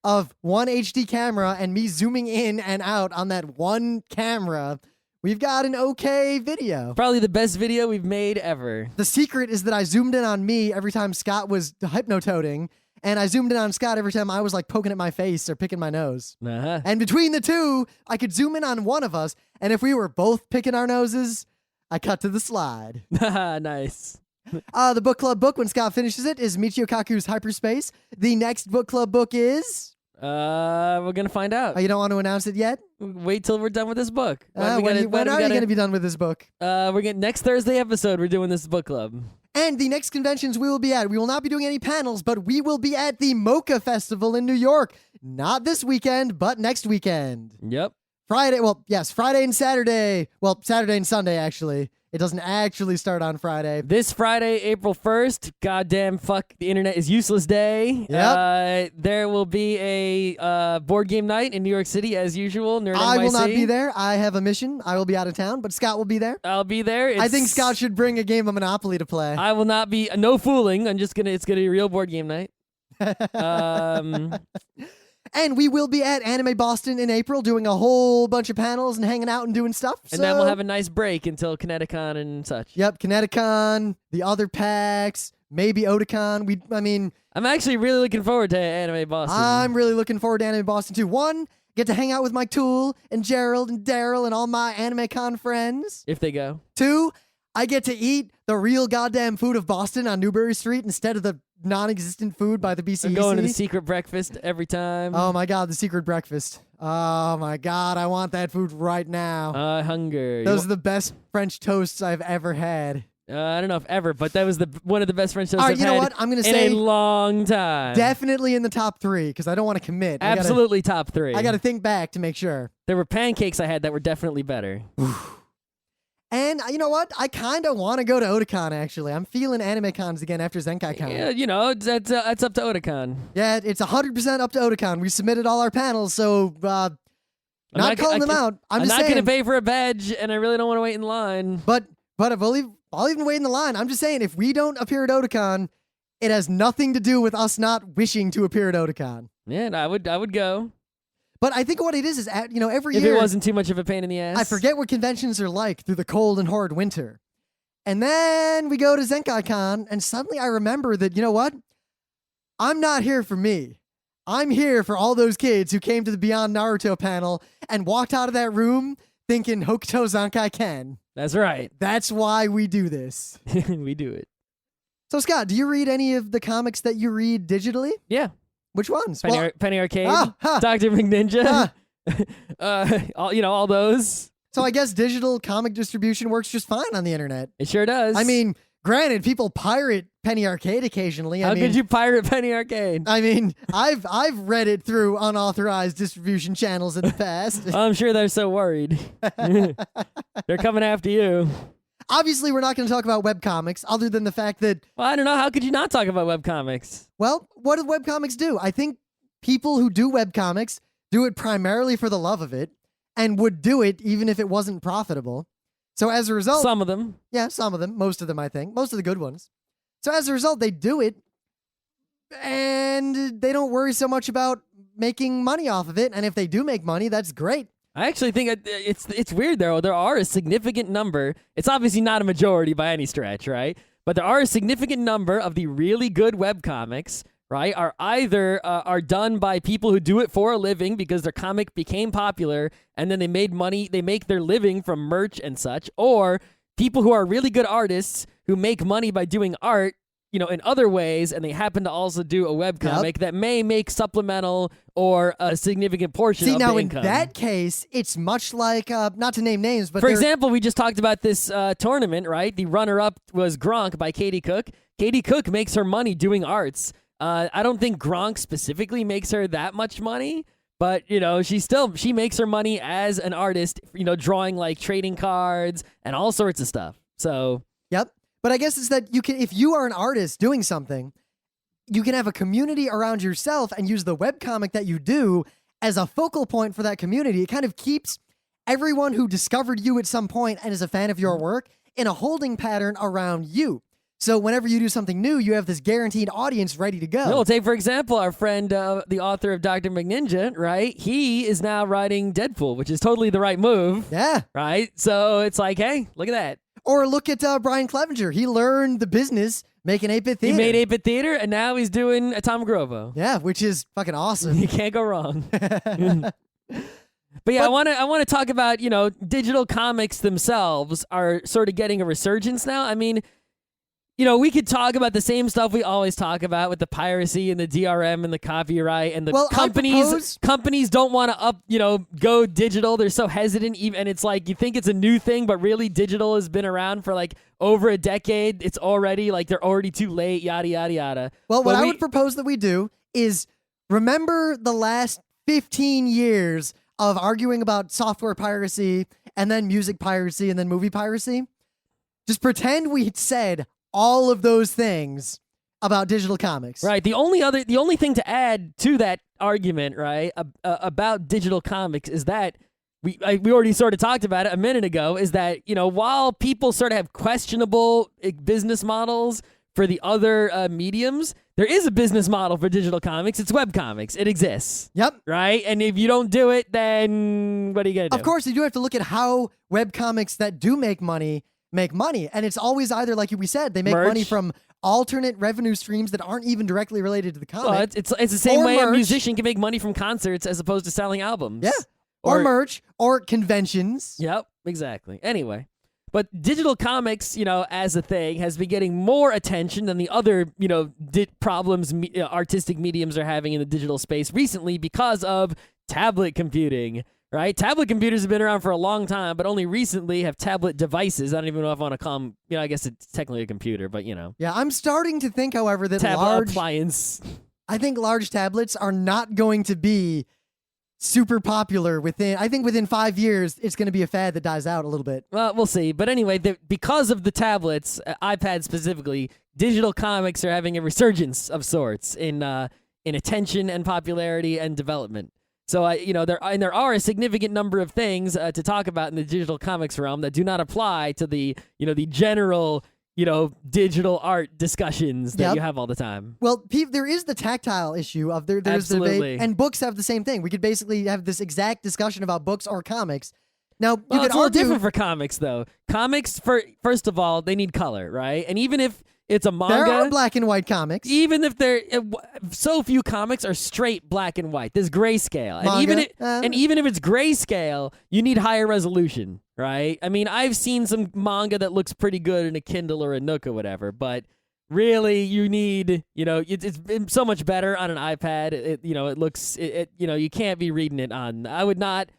of one HD camera and me zooming in and out on that one camera, we've got an okay video. Probably the best video we've made ever. The secret is that I zoomed in on me every time Scott was hypnotoading, and I zoomed in on Scott every time I was like poking at my face or picking my nose. Uh-huh. And between the two, I could zoom in on one of us, and if we were both picking our noses, I cut to the slide. Nice. The book club book, when Scott finishes it, is Michio Kaku's Hyperspace. The next book club book is... we're gonna find out. Oh, you don't want to announce it yet? Wait till we're done with this book. When are you going to be done with this book? We're getting next Thursday episode. We're doing this book club. And the next conventions we will be at, we will not be doing any panels, but we will be at the Mocha Festival in New York. Not this weekend, but next weekend. Yep. Friday and Saturday. Well, Saturday and Sunday, actually. It doesn't actually start on Friday. This Friday, April 1st, goddamn fuck, the internet is useless day. Yep. There will be a board game night in New York City as usual. Nerd I NYC. will not be there. I have a mission. I will be out of town, but Scott will be there. I'll be there. I think Scott should bring a game of Monopoly to play. I will not be, no fooling. It's gonna be a real board game night. And we will be at Anime Boston in April doing a whole bunch of panels and hanging out and doing stuff. And then we'll have a nice break until Kineticon and such. Yep, Kineticon, the other PAX, maybe Otakon. I'm actually really looking forward to Anime Boston. I'm really looking forward to Anime Boston too. One, get to hang out with Mike Toole and Gerald and Daryl and all my AnimeCon friends. If they go. Two, I get to eat the real goddamn food of Boston on Newbury Street instead of the non-existent food by the BCEC. I'm going to the secret breakfast every time. Oh my god, the secret breakfast. Oh my God, I want that food right now. Hunger. Those are the best French toasts I've ever had. I don't know if ever, but that was one of the best French toasts All right, I've you know had what? I'm gonna in say a long time. definitely in the top 3 because I don't want to commit. Absolutely top 3. I got to think back to make sure. There were pancakes I had that were definitely better. And you know what? I kind of want to go to Otakon, actually. I'm feeling anime cons again after Zenkai Con. Yeah, you know, that's up to Otakon. Yeah, it's 100% up to Otakon. We submitted all our panels, so not calling them out. I'm just not saying. going to pay for a badge, and I really don't want to wait in line. But I'll even wait in the line. I'm just saying, if we don't appear at Otakon, it has nothing to do with us not wishing to appear at Otakon. Yeah, I would go. But I think what it is every If year... it wasn't too much of a pain in the ass. I forget what conventions are like through the cold and horrid winter. And then we go to Zenkai Con, and suddenly I remember that, you know what? I'm not here for me. I'm here for all those kids who came to the Beyond Naruto panel and walked out of that room thinking Hokuto Zankai Ken. That's right. That's why we do this. We do it. So, Scott, do you read any of the comics that you read digitally? Yeah. Which ones? Penny Arcade, ha. Dr. McNinja, all those. So I guess digital comic distribution works just fine on the internet. It sure does. I mean, granted, people pirate Penny Arcade occasionally. How could you pirate Penny Arcade? I mean, I've read it through unauthorized distribution channels in the past. I'm sure they're so worried. They're coming after you. Obviously, we're not going to talk about webcomics, other than the fact that... Well, I don't know. How could you not talk about webcomics? Well, what do webcomics do? I think people who do webcomics do it primarily for the love of it, and would do it even if it wasn't profitable. So as a result... Some of them. Yeah, some of them. Most of them, I think. Most of the good ones. So as a result, they do it, and they don't worry so much about making money off of it. And if they do make money, that's great. I actually think it's weird, though. There are a significant number. It's obviously not a majority by any stretch, right? But there are a significant number of the really good webcomics, right, are either are done by people who do it for a living because their comic became popular and then they made money. They make their living from merch and such, or people who are really good artists who make money by doing art, in other ways, and they happen to also do a webcomic that may make supplemental or a significant portion of the income. See, now in that case, it's much like, not to name names, but for example, we just talked about this tournament, right? The runner-up was Gronk by Katie Cook. Katie Cook makes her money doing arts. I don't think Gronk specifically makes her that much money, but, she makes her money as an artist, drawing like trading cards and all sorts of stuff. So... Yep. But I guess it's that if you are an artist doing something, you can have a community around yourself and use the webcomic that you do as a focal point for that community. It kind of keeps everyone who discovered you at some point and is a fan of your work in a holding pattern around you. So whenever you do something new, you have this guaranteed audience ready to go. Well, take, for example, our friend, the author of Dr. McNinja, right? He is now writing Deadpool, which is totally the right move. Yeah. Right? So it's like, hey, look at that. Or look at Brian Clevenger. He learned the business making 8-bit theater. He made 8-bit theater, and now he's doing Atomic Robo. Yeah, which is fucking awesome. You can't go wrong. But yeah, I want to talk about, digital comics themselves are sort of getting a resurgence now. I mean, we could talk about the same stuff we always talk about with the piracy and the DRM and the copyright and the companies don't want to go digital. They're so hesitant, and it's like you think it's a new thing, but really digital has been around for like over a decade. It's already like they're already too late, yada, yada, yada. Well, what I would propose that we do is remember the last 15 years of arguing about software piracy and then music piracy and then movie piracy. Just pretend we said all of those things about digital comics. Right. The only thing to add to that argument, right, about digital comics is that we already sort of talked about it a minute ago, is that, while people sort of have questionable business models for the other mediums, there is a business model for digital comics. It's webcomics. It exists. Yep. Right? And if you don't do it, then what are you going to do? Of course, you do have to look at how webcomics that do make money. And it's always either, like we said, they make money from alternate revenue streams that aren't even directly related to the comic. Well, it's the same way merch. A musician can make money from concerts as opposed to selling albums. Yeah. Or merch, or conventions. Yep, exactly. Anyway, but digital comics, as a thing, has been getting more attention than the other, problems artistic mediums are having in the digital space recently because of tablet computing, right? Tablet computers have been around for a long time, but only recently have tablet devices. I don't even know if I want to call them, I guess it's technically a computer, but Yeah, I'm starting to think, however, that tablet appliance. I think large tablets are not going to be super popular within 5 years. It's going to be a fad that dies out a little bit. Well, we'll see. But anyway, because of the tablets, iPads specifically, digital comics are having a resurgence of sorts in attention and popularity and development. So there are a significant number of things to talk about in the digital comics realm that do not apply to the general digital art discussions that you have all the time. Well, there is the tactile issue of there's Absolutely. debate, and books have the same thing. We could basically have this exact discussion about books or comics. Now, you could it's a little argue different for comics, though. Comics, first of all, they need color, right? And even if it's a manga, there are black and white comics. Even if so few comics are straight black and white. There's grayscale. And even if it's grayscale, you need higher resolution, right? I mean, I've seen some manga that looks pretty good in a Kindle or a Nook or whatever, but really you need, it's so much better on an iPad. It looks, you can't be reading it on, I would not,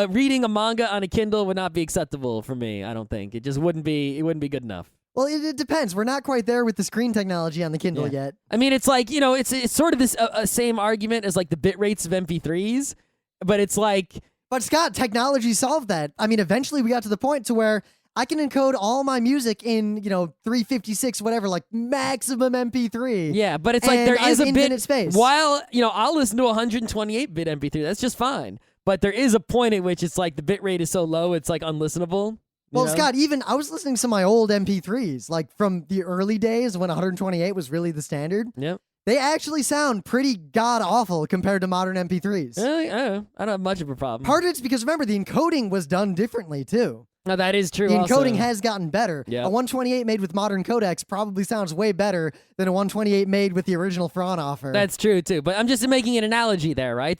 reading a manga on a Kindle would not be acceptable for me, I don't think. It just wouldn't be good enough. Well, it depends. We're not quite there with the screen technology on the Kindle yet. I mean, it's like, it's sort of this same argument as like the bit rates of MP3s, but it's like... But Scott, technology solved that. I mean, eventually we got to the point to where I can encode all my music in, 356, whatever, like maximum MP3. Yeah, but it's like there is a bit... space. While, I'll listen to 128-bit MP3, that's just fine. But there is a point at which it's like the bit rate is so low, it's like unlistenable. Well, Scott, I was listening to some of my old MP3s, like from the early days when 128 was really the standard. Yep. They actually sound pretty god-awful compared to modern MP3s. I don't have much of a problem. Part of it's because, remember, the encoding was done differently, too. No, that is true. The encoding also has gotten better. Yep. A 128 made with modern codecs probably sounds way better than a 128 made with the original Fraunhofer. That's true, too. But I'm just making an analogy there, right?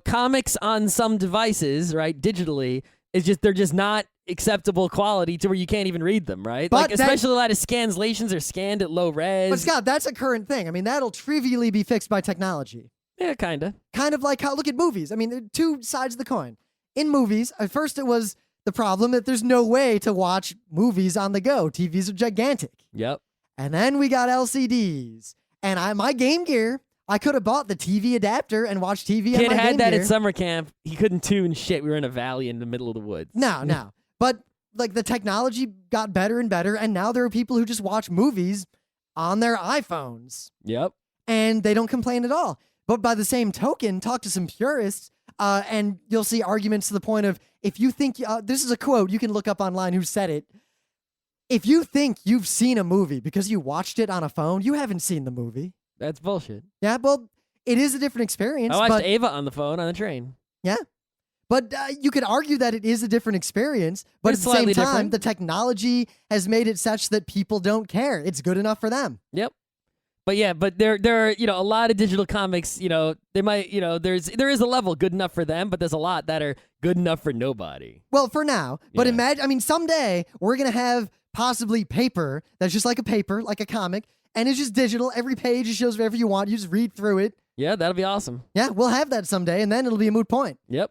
Comics on some devices, right, digitally, they're just not acceptable quality to where you can't even read them, right? But like especially a lot of scanslations are scanned at low res. But Scott, that's a current thing. I mean, that'll trivially be fixed by technology. Yeah, kinda. Kind of like how, look at movies. I mean, there are two sides of the coin. In movies, at first it was the problem that there's no way to watch movies on the go. TVs are gigantic. Yep. And then we got LCDs. And my Game Gear, I could have bought the TV adapter and watched TV on my Game Gear. Kid had that at summer camp. He couldn't tune shit. We were in a valley in the middle of the woods. No. But like the technology got better and better, and now there are people who just watch movies on their iPhones. Yep. And they don't complain at all. But by the same token, talk to some purists, and you'll see arguments to the point of, if you think, this is a quote, you can look up online who said it. If you think you've seen a movie because you watched it on a phone, you haven't seen the movie. That's bullshit. Yeah, well, it is a different experience. I watched Ava on the phone on the train. Yeah. But you could argue that it is a different experience, but It's at the same slightly time, different. the technology has made it such that people don't care. It's good enough for them. Yep. But yeah, there are, a lot of digital comics, they might, there is a level good enough for them, but there's a lot that are good enough for nobody. Well, for now. But Yeah. imagine, someday we're going to have possibly paper that's just like a paper, like a comic, and it's just digital. Every page it shows whatever you want. You just read through it. Yeah, that'll be awesome. Yeah, we'll have that someday, and then it'll be a moot point. Yep.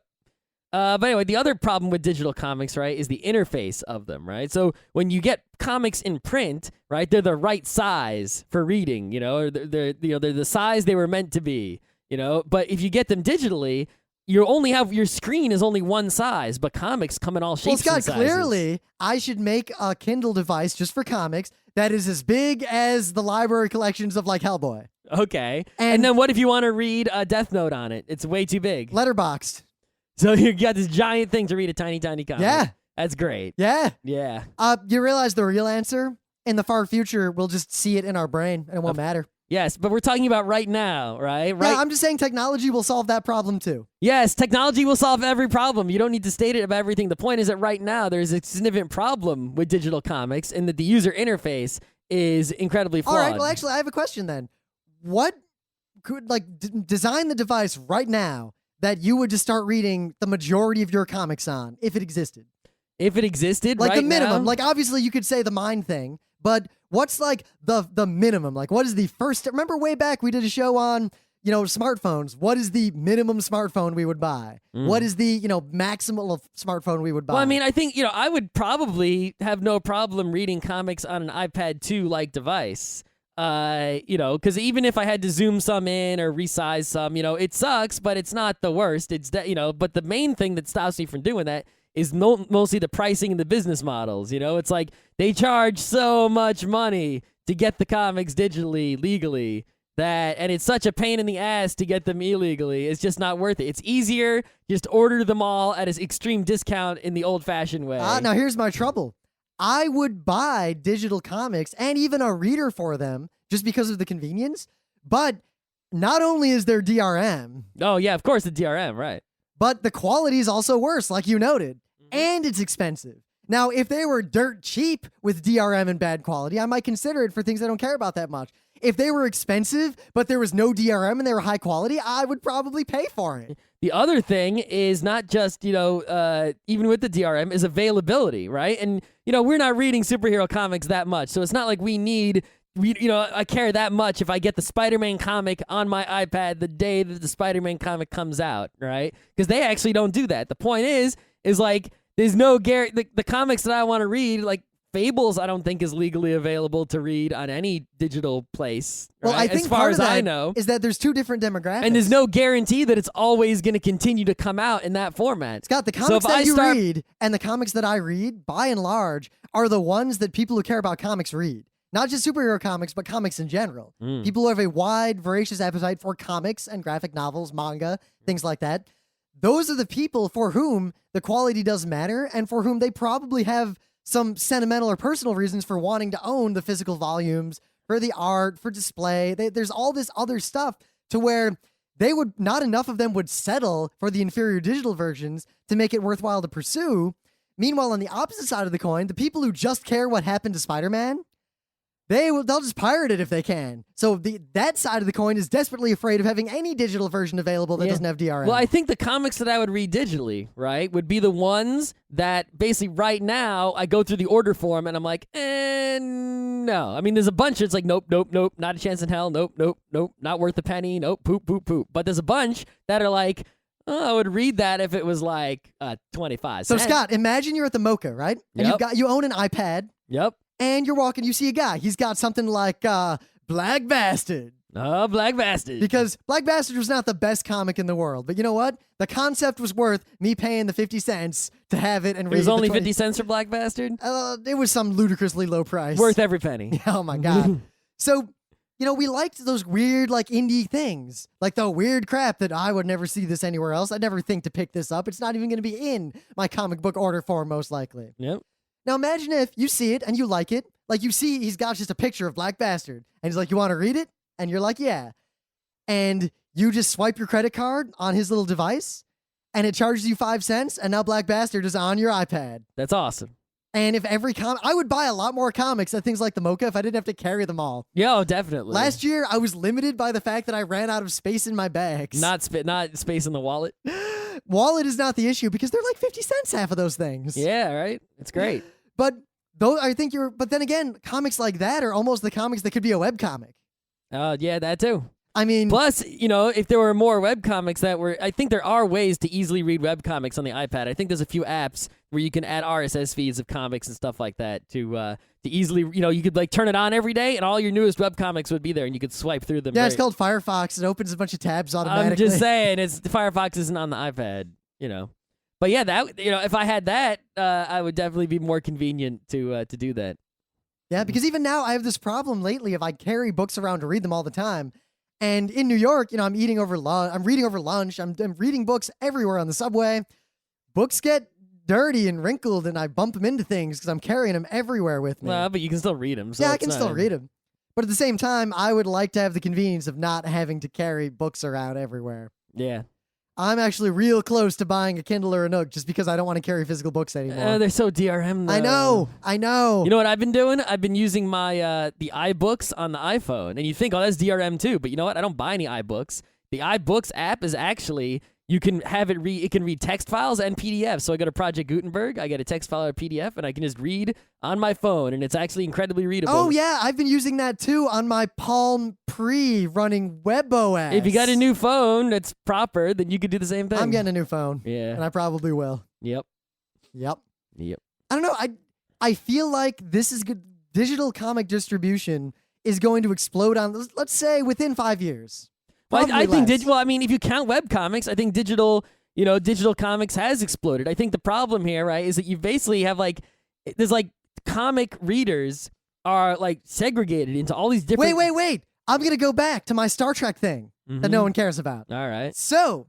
But anyway, the other problem with digital comics, right, is the interface of them, right? So when you get comics in print, right, they're the right size for reading, or they're the size they were meant to be, But if you get them digitally, your screen is only one size, but comics come in all shapes Well, Scott, and sizes. clearly, I should make a Kindle device just for comics that is as big as the library collections of, like, Hellboy. Okay. And- And then what if you want to read a Death Note on it? It's way too big. Letterboxed. So you got this giant thing to read a tiny, tiny comic. Yeah. That's great. Yeah. Yeah. You realize the real answer? In the far future, we'll just see it in our brain, and it won't matter. Yes, but we're talking about right now, right? Yeah, I'm just saying technology will solve that problem, too. Yes, technology will solve every problem. You don't need to state it about everything. The point is that right now there's a significant problem with digital comics and that the user interface is incredibly flawed. All right, well, actually, I have a question then. What could, design the device right now that you would just start reading the majority of your comics on, if it existed? If it existed Like right the minimum. now? Like, obviously, you could say the mind thing, but what's, like, the minimum? Like, what is the first... Remember way back we did a show on, smartphones. What is the minimum smartphone we would buy? What is the, maximal of smartphone we would buy? Well, I mean, I think, I would probably have no problem reading comics on an iPad 2-like device. Because even if I had to zoom some in or resize some, it sucks, but it's not the worst. It's but the main thing that stops me from doing that is mostly the pricing and the business models. It's like they charge so much money to get the comics digitally, legally, and it's such a pain in the ass to get them illegally. It's just not worth it. It's easier just order them all at an extreme discount in the old-fashioned way. Now here's my trouble. I would buy digital comics and even a reader for them just because of the convenience. But not only is there DRM. Oh, yeah, of course, the DRM, right. But the quality is also worse, like you noted. And it's expensive. Now, if they were dirt cheap with DRM and bad quality, I might consider it for things I don't care about that much. If they were expensive, but there was no DRM and they were high quality, I would probably pay for it. The other thing is not just, even with the DRM, is availability, right? And, we're not reading superhero comics that much, so it's not like I care that much if I get the Spider-Man comic on my iPad the day that the Spider-Man comic comes out, right? Because they actually don't do that. The point is like, there's no guarantee. The comics that I want to read, like Fables, I don't think is legally available to read on any digital place. Right? Well, I think as far part as of that I know, is that there's two different demographics. and there's no guarantee that it's always going to continue to come out in that format. Scott, the comics that you read and the comics that I read, by and large, are the ones that people who care about comics read. Not just superhero comics, but comics in general. People who have a wide, voracious appetite for comics and graphic novels, manga, things like that. Those are the people for whom the quality does matter and for whom they probably have some sentimental or personal reasons for wanting to own the physical volumes, for the art, for display. There's all this other stuff to where not enough of them would settle for the inferior digital versions to make it worthwhile to pursue. Meanwhile, on the opposite side of the coin, the people who just care what happened to Spider-Man, they'll just pirate it if they can. So that side of the coin is desperately afraid of having any digital version available that doesn't have DRM. Well, I think the comics that I would read digitally, right, would be the ones that basically right now I go through the order form and I'm like, no. I mean, there's a bunch. It's like, nope, not a chance in hell. Nope, not worth a penny. Nope, poop. But there's a bunch that are like, I would read that if it was like 25 cents. So Scott, imagine you're at the Mocha, right? And you own an iPad. Yep. And you're walking, you see a guy. He's got something like Black Bastard. Oh, Black Bastard. Because Black Bastard was not the best comic in the world. But you know what? The concept was worth me paying the 50 cents to have it and read it. It was only 50 cents for Black Bastard? It was some ludicrously low price. Worth every penny. Oh, my God. So, we liked those weird, like, indie things. Like the weird crap that I would never see this anywhere else. I'd never think to pick this up. It's not even going to be in my comic book order form, most likely. Yep. Now imagine if you see it and you like it. Like you see he's got just a picture of Black Bastard. And he's like, you want to read it? And you're like, yeah. And you just swipe your credit card on his little device. And it charges you 5 cents. And now Black Bastard is on your iPad. That's awesome. And if every I would buy a lot more comics at things like the Mocha if I didn't have to carry them all. Yeah, oh, definitely. Last year, I was limited by the fact that I ran out of space in my bags. Not space in the wallet. Wallet is not the issue because they're like 50 cents half of those things. Yeah, right? It's great. But but then again, comics like that are almost the comics that could be a webcomic. Yeah, that too. I mean, plus, if there were more webcomics I think there are ways to easily read webcomics on the iPad. I think there's a few apps where you can add RSS feeds of comics and stuff like that to easily, you could like turn it on every day and all your newest webcomics would be there and you could swipe through them. Yeah, it's called Firefox. It opens a bunch of tabs automatically. I'm just saying, Firefox isn't on the iPad, But yeah, that if I had that, I would definitely be more convenient to do that. Yeah, because even now I have this problem lately if I carry books around to read them all the time. And in New York, I'm eating over lunch. I'm reading over lunch. I'm reading books everywhere on the subway. Books get dirty and wrinkled, and I bump them into things because I'm carrying them everywhere with me. Well, but you can still read them. So yeah, I can still read them. But at the same time, I would like to have the convenience of not having to carry books around everywhere. Yeah. I'm actually real close to buying a Kindle or a Nook just because I don't want to carry physical books anymore. They're so DRM, though. I know. You know what I've been doing? I've been using my the iBooks on the iPhone. And you think, that's DRM too. But you know what? I don't buy any iBooks. The iBooks app is actually, You can have it read. It can read text files and PDFs. So I go to Project Gutenberg. I get a text file or a PDF, and I can just read on my phone, and it's actually incredibly readable. Oh yeah, I've been using that too on my Palm Pre running WebOS. If you got a new phone that's proper, then you could do the same thing. I'm getting a new phone. Yeah, and I probably will. Yep. I don't know. I feel like this is good. Digital comic distribution is going to explode on, let's say, within 5 years. Well, I think less. well, I mean, if you count web comics, I think digital comics has exploded. I think the problem here, right, is that you basically have there's comic readers are segregated into all these different. Wait! I'm gonna go back to my Star Trek thing that no one cares about. All right. So,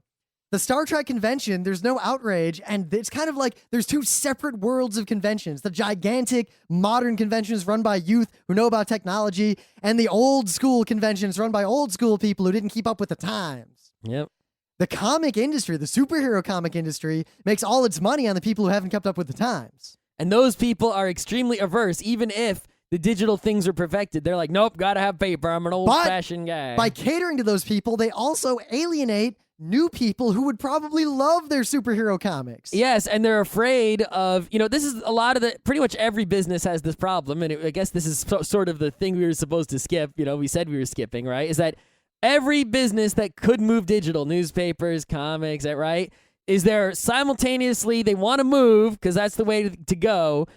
the Star Trek convention, there's no outrage, and it's kind of like there's two separate worlds of conventions. The gigantic modern conventions run by youth who know about technology, and the old school conventions run by old school people who didn't keep up with the times. Yep. The comic industry, the superhero comic industry, makes all its money on the people who haven't kept up with the times. And those people are extremely averse, even if the digital things are perfected. They're like, nope, gotta have paper. I'm an old-fashioned guy. By catering to those people, they also alienate new people who would probably love their superhero comics. Yes, and they're afraid of, this is a lot of pretty much every business has this problem, and I guess this is sort of the thing we were supposed to skip, we said we were skipping, right, is that every business that could move digital, newspapers, comics, right, is there simultaneously, they want to move, because that's the way to go,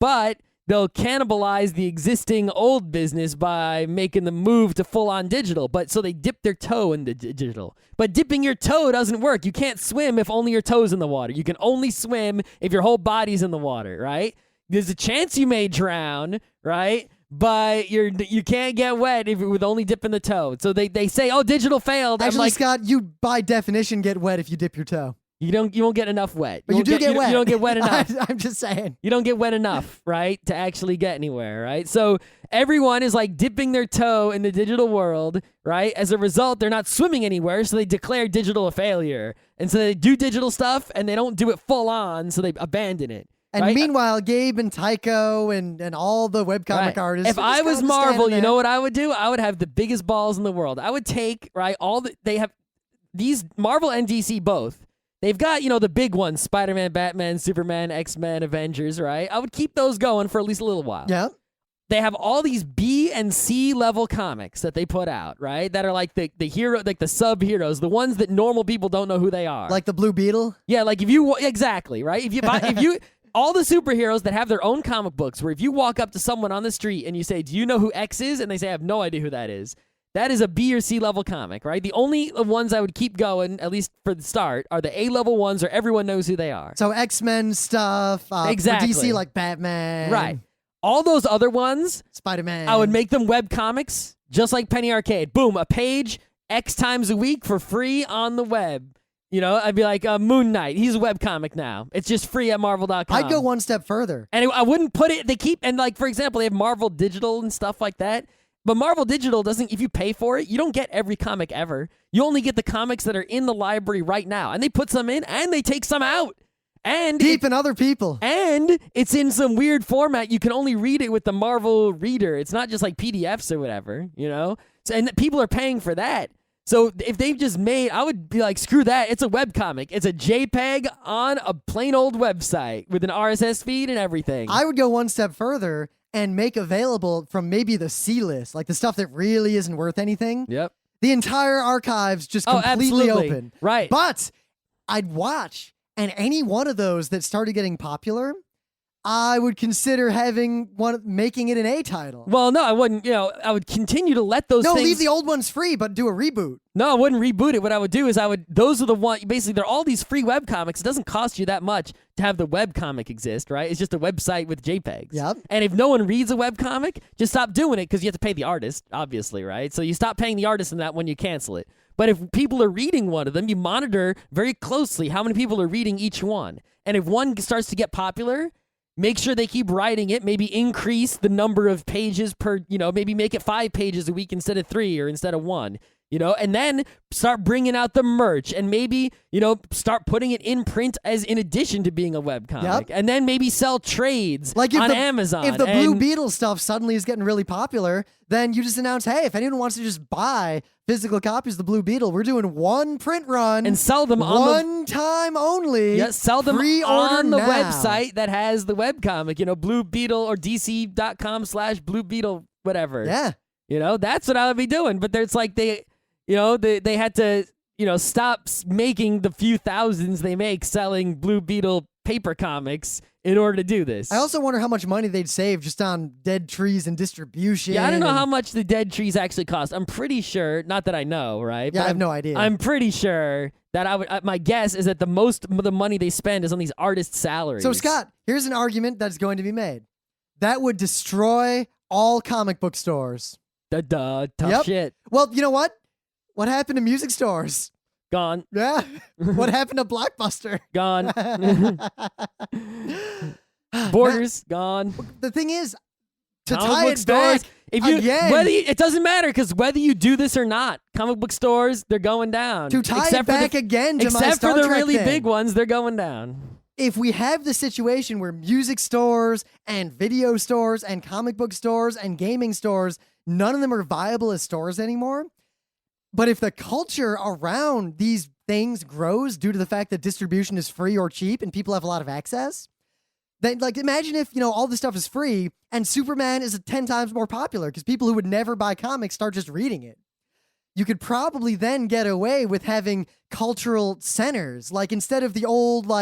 but they'll cannibalize the existing old business by making the move to full-on digital. But so they dip their toe in the digital. But dipping your toe doesn't work. You can't swim if only your toe's in the water. You can only swim if your whole body's in the water, right? There's a chance you may drown, right? But you can't get wet with only dipping the toe. So they say, oh, digital failed. Actually, Scott, you by definition get wet if you dip your toe. You won't get enough wet. But you do get wet. You don't get wet enough. I'm just saying. You don't get wet enough, right, to actually get anywhere, right? So everyone is dipping their toe in the digital world, right? As a result, they're not swimming anywhere, so they declare digital a failure. And so they do digital stuff, and they don't do it full on, so they abandon it. And right? meanwhile, Gabe and Tycho and all the webcomic artists. If I was Marvel, you know what I would do? I would have the biggest balls in the world. I would take, right, they have these Marvel and DC both. They've got, the big ones, Spider-Man, Batman, Superman, X-Men, Avengers, right? I would keep those going for at least a little while. Yeah. They have all these B and C level comics that they put out, right? That are like the hero, like the sub-heroes, the ones that normal people don't know who they are. Like the Blue Beetle? Yeah, exactly, right? If you all the superheroes that have their own comic books, where if you walk up to someone on the street and you say, do you know who X is? And they say, I have no idea who that is. That is a B or C level comic, right? The only ones I would keep going, at least for the start, are the A level ones where everyone knows who they are. So X-Men stuff, exactly. For DC like Batman. Right. All those other ones, Spider-Man. I would make them web comics, just like Penny Arcade. Boom, a page X times a week for free on the web. I'd be like, Moon Knight, he's a web comic now. It's just free at Marvel.com. I'd go one step further. And I wouldn't put it, for example, they have Marvel Digital and stuff like that. But Marvel Digital doesn't, if you pay for it, you don't get every comic ever. You only get the comics that are in the library right now. And they put some in and they take some out. And deep in other people. And it's in some weird format. You can only read it with the Marvel reader. It's not just like PDFs or whatever, So, and people are paying for that. So if they've just made, I would be like, screw that. It's a webcomic. It's a JPEG on a plain old website with an RSS feed and everything. I would go one step further and make available from maybe the C list, like the stuff that really isn't worth anything. Yep. The entire archive's just completely open. Right. But I'd watch, and any one of those that started getting popular, I would consider making it an A title. Well, no, I wouldn't. I would continue to let those things. No, leave the old ones free, but do a reboot. No, I wouldn't reboot it. What I would do is those are the ones, basically, they're all these free webcomics. It doesn't cost you that much to have the webcomic exist, right? It's just a website with JPEGs. Yep. And if no one reads a webcomic, just stop doing it because you have to pay the artist, obviously, right? So you stop paying the artist in that when you cancel it. But if people are reading one of them, you monitor very closely how many people are reading each one. And if one starts to get popular, make sure they keep writing it, maybe increase the number of pages per, maybe make it 5 pages a week instead of 3 or instead of 1. and then start bringing out the merch and maybe, start putting it in print as in addition to being a webcomic. And then maybe sell trades on Amazon. If the Blue Beetle stuff suddenly is getting really popular, then you just announce, hey, if anyone wants to just buy physical copies of the Blue Beetle, we're doing one print run. And sell them one time only. Yeah, sell them Pre-order on the now. website that has the webcomic, Blue Beetle or dc.com/Blue Beetle, whatever. Yeah. That's what I would be doing. But there's like they had to, stop making the few thousands they make selling Blue Beetle paper comics in order to do this. I also wonder how much money they'd save just on dead trees and distribution. Yeah, I don't know how much the dead trees actually cost. I'm pretty sure, not that I know, right? Yeah, I have no idea. I'm pretty sure that my guess is that the most of the money they spend is on these artists' salaries. So, Scott, here's an argument that's going to be made. That would destroy all comic book stores. Tough shit. Well, you know what? What happened to music stores? Gone. Yeah. What happened to Blockbuster? Gone. Borders, gone. The thing is, to comic tie book it stores, back again, again, it doesn't matter because whether you do this or not, comic book stores, they're going down. To tie it back again to my except Star for the Trek really thing. big ones, they're going down. If we have the situation where music stores and video stores and comic book stores and gaming stores, none of them are viable as stores anymore. But if the culture around these things grows due to the fact that distribution is free or cheap and people have a lot of access, then imagine if, all this stuff is free and Superman is 10 times more popular because people who would never buy comics start just reading it. You could probably then get away with having cultural centers. Like instead of the old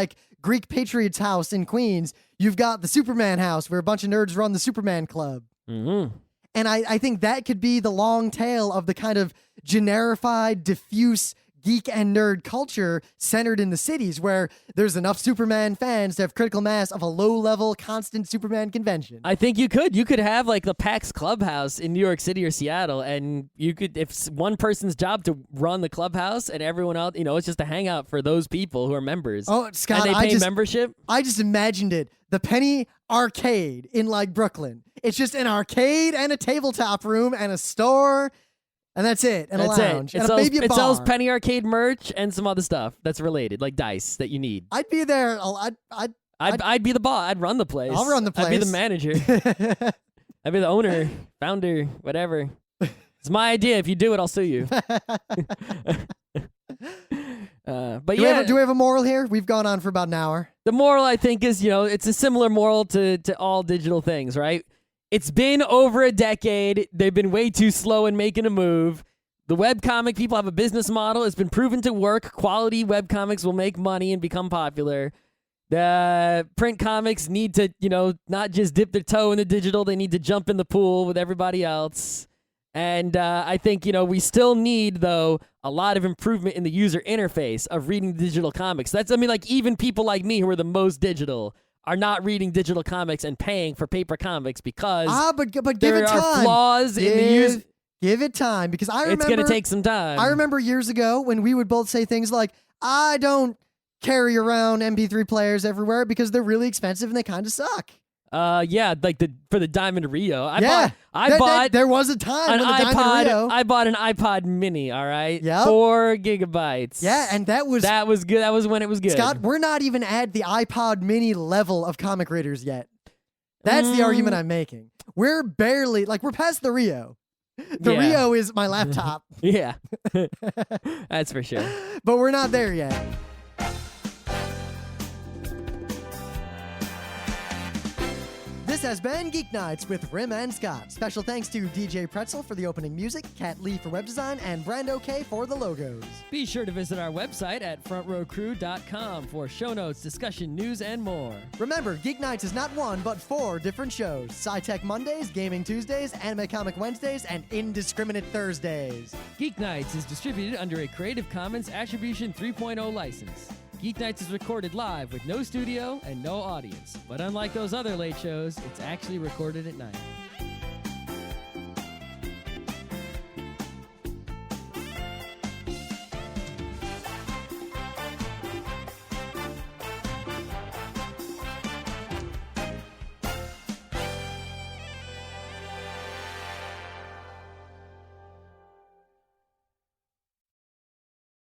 Greek Patriots house in Queens, you've got the Superman house where a bunch of nerds run the Superman Club. Mm-hmm. And I think that could be the long tail of the kind of generified, diffuse geek and nerd culture centered in the cities where there's enough Superman fans to have critical mass of a low-level, constant Superman convention. I think you could have the PAX Clubhouse in New York City or Seattle, and you could, if one person's job to run the clubhouse and everyone else, it's just a hangout for those people who are members. Oh, Scott, and they pay membership. I just imagined it. The Penny Arcade in Brooklyn. It's just an arcade and a tabletop room and a store, and that's it. And that's a lounge. It. And maybe a bar. It sells Penny Arcade merch and some other stuff that's related, like dice that you need. I'd be there. I'd be the boss. I'd run the place. I'll run the place. I'd be the manager. I'd be the owner, founder, whatever. It's my idea. If you do it, I'll sue you. But do we have a moral here? We've gone on for about an hour. The moral, I think, is, it's a similar moral to all digital things, right? It's been over a decade. They've been way too slow in making a move. The webcomic people have a business model. It's been proven to work. Quality webcomics will make money and become popular. The print comics need to, not just dip their toe in the digital. They need to jump in the pool with everybody else. And I think, we still need, though, a lot of improvement in the user interface of reading digital comics. Even people like me who are the most digital are not reading digital comics and paying for paper comics because but give there it time. are flaws in the use. Give it time because I remember it's going to take some time. I remember years ago when we would both say things like, I don't carry around MP3 players everywhere because they're really expensive and they kind of suck. Yeah, for the Diamond Rio. There was a time when the Diamond Rio. I bought an iPod Mini, all right? Yep. 4 gigabytes. Yeah, and that was good. That was when it was good. Scott, we're not even at the iPod Mini level of comic readers yet. That's the argument I'm making. We're barely, we're past the Rio. The Rio is my laptop. Yeah. That's for sure. But we're not there yet. This has been Geeknights with Rim and Scott. Special thanks to DJ Pretzel for the opening music, Kat Lee for web design, and Brando K for the logos. Be sure to visit our website at frontrowcrew.com for show notes, discussion, news, and more. Remember, Geeknights is not one, but 4 different shows. Sci-Tech Mondays, Gaming Tuesdays, Anime Comic Wednesdays, and Indiscriminate Thursdays. Geeknights is distributed under a Creative Commons Attribution 3.0 license. Geeknights is recorded live with no studio and no audience. But unlike those other late shows, it's actually recorded at night.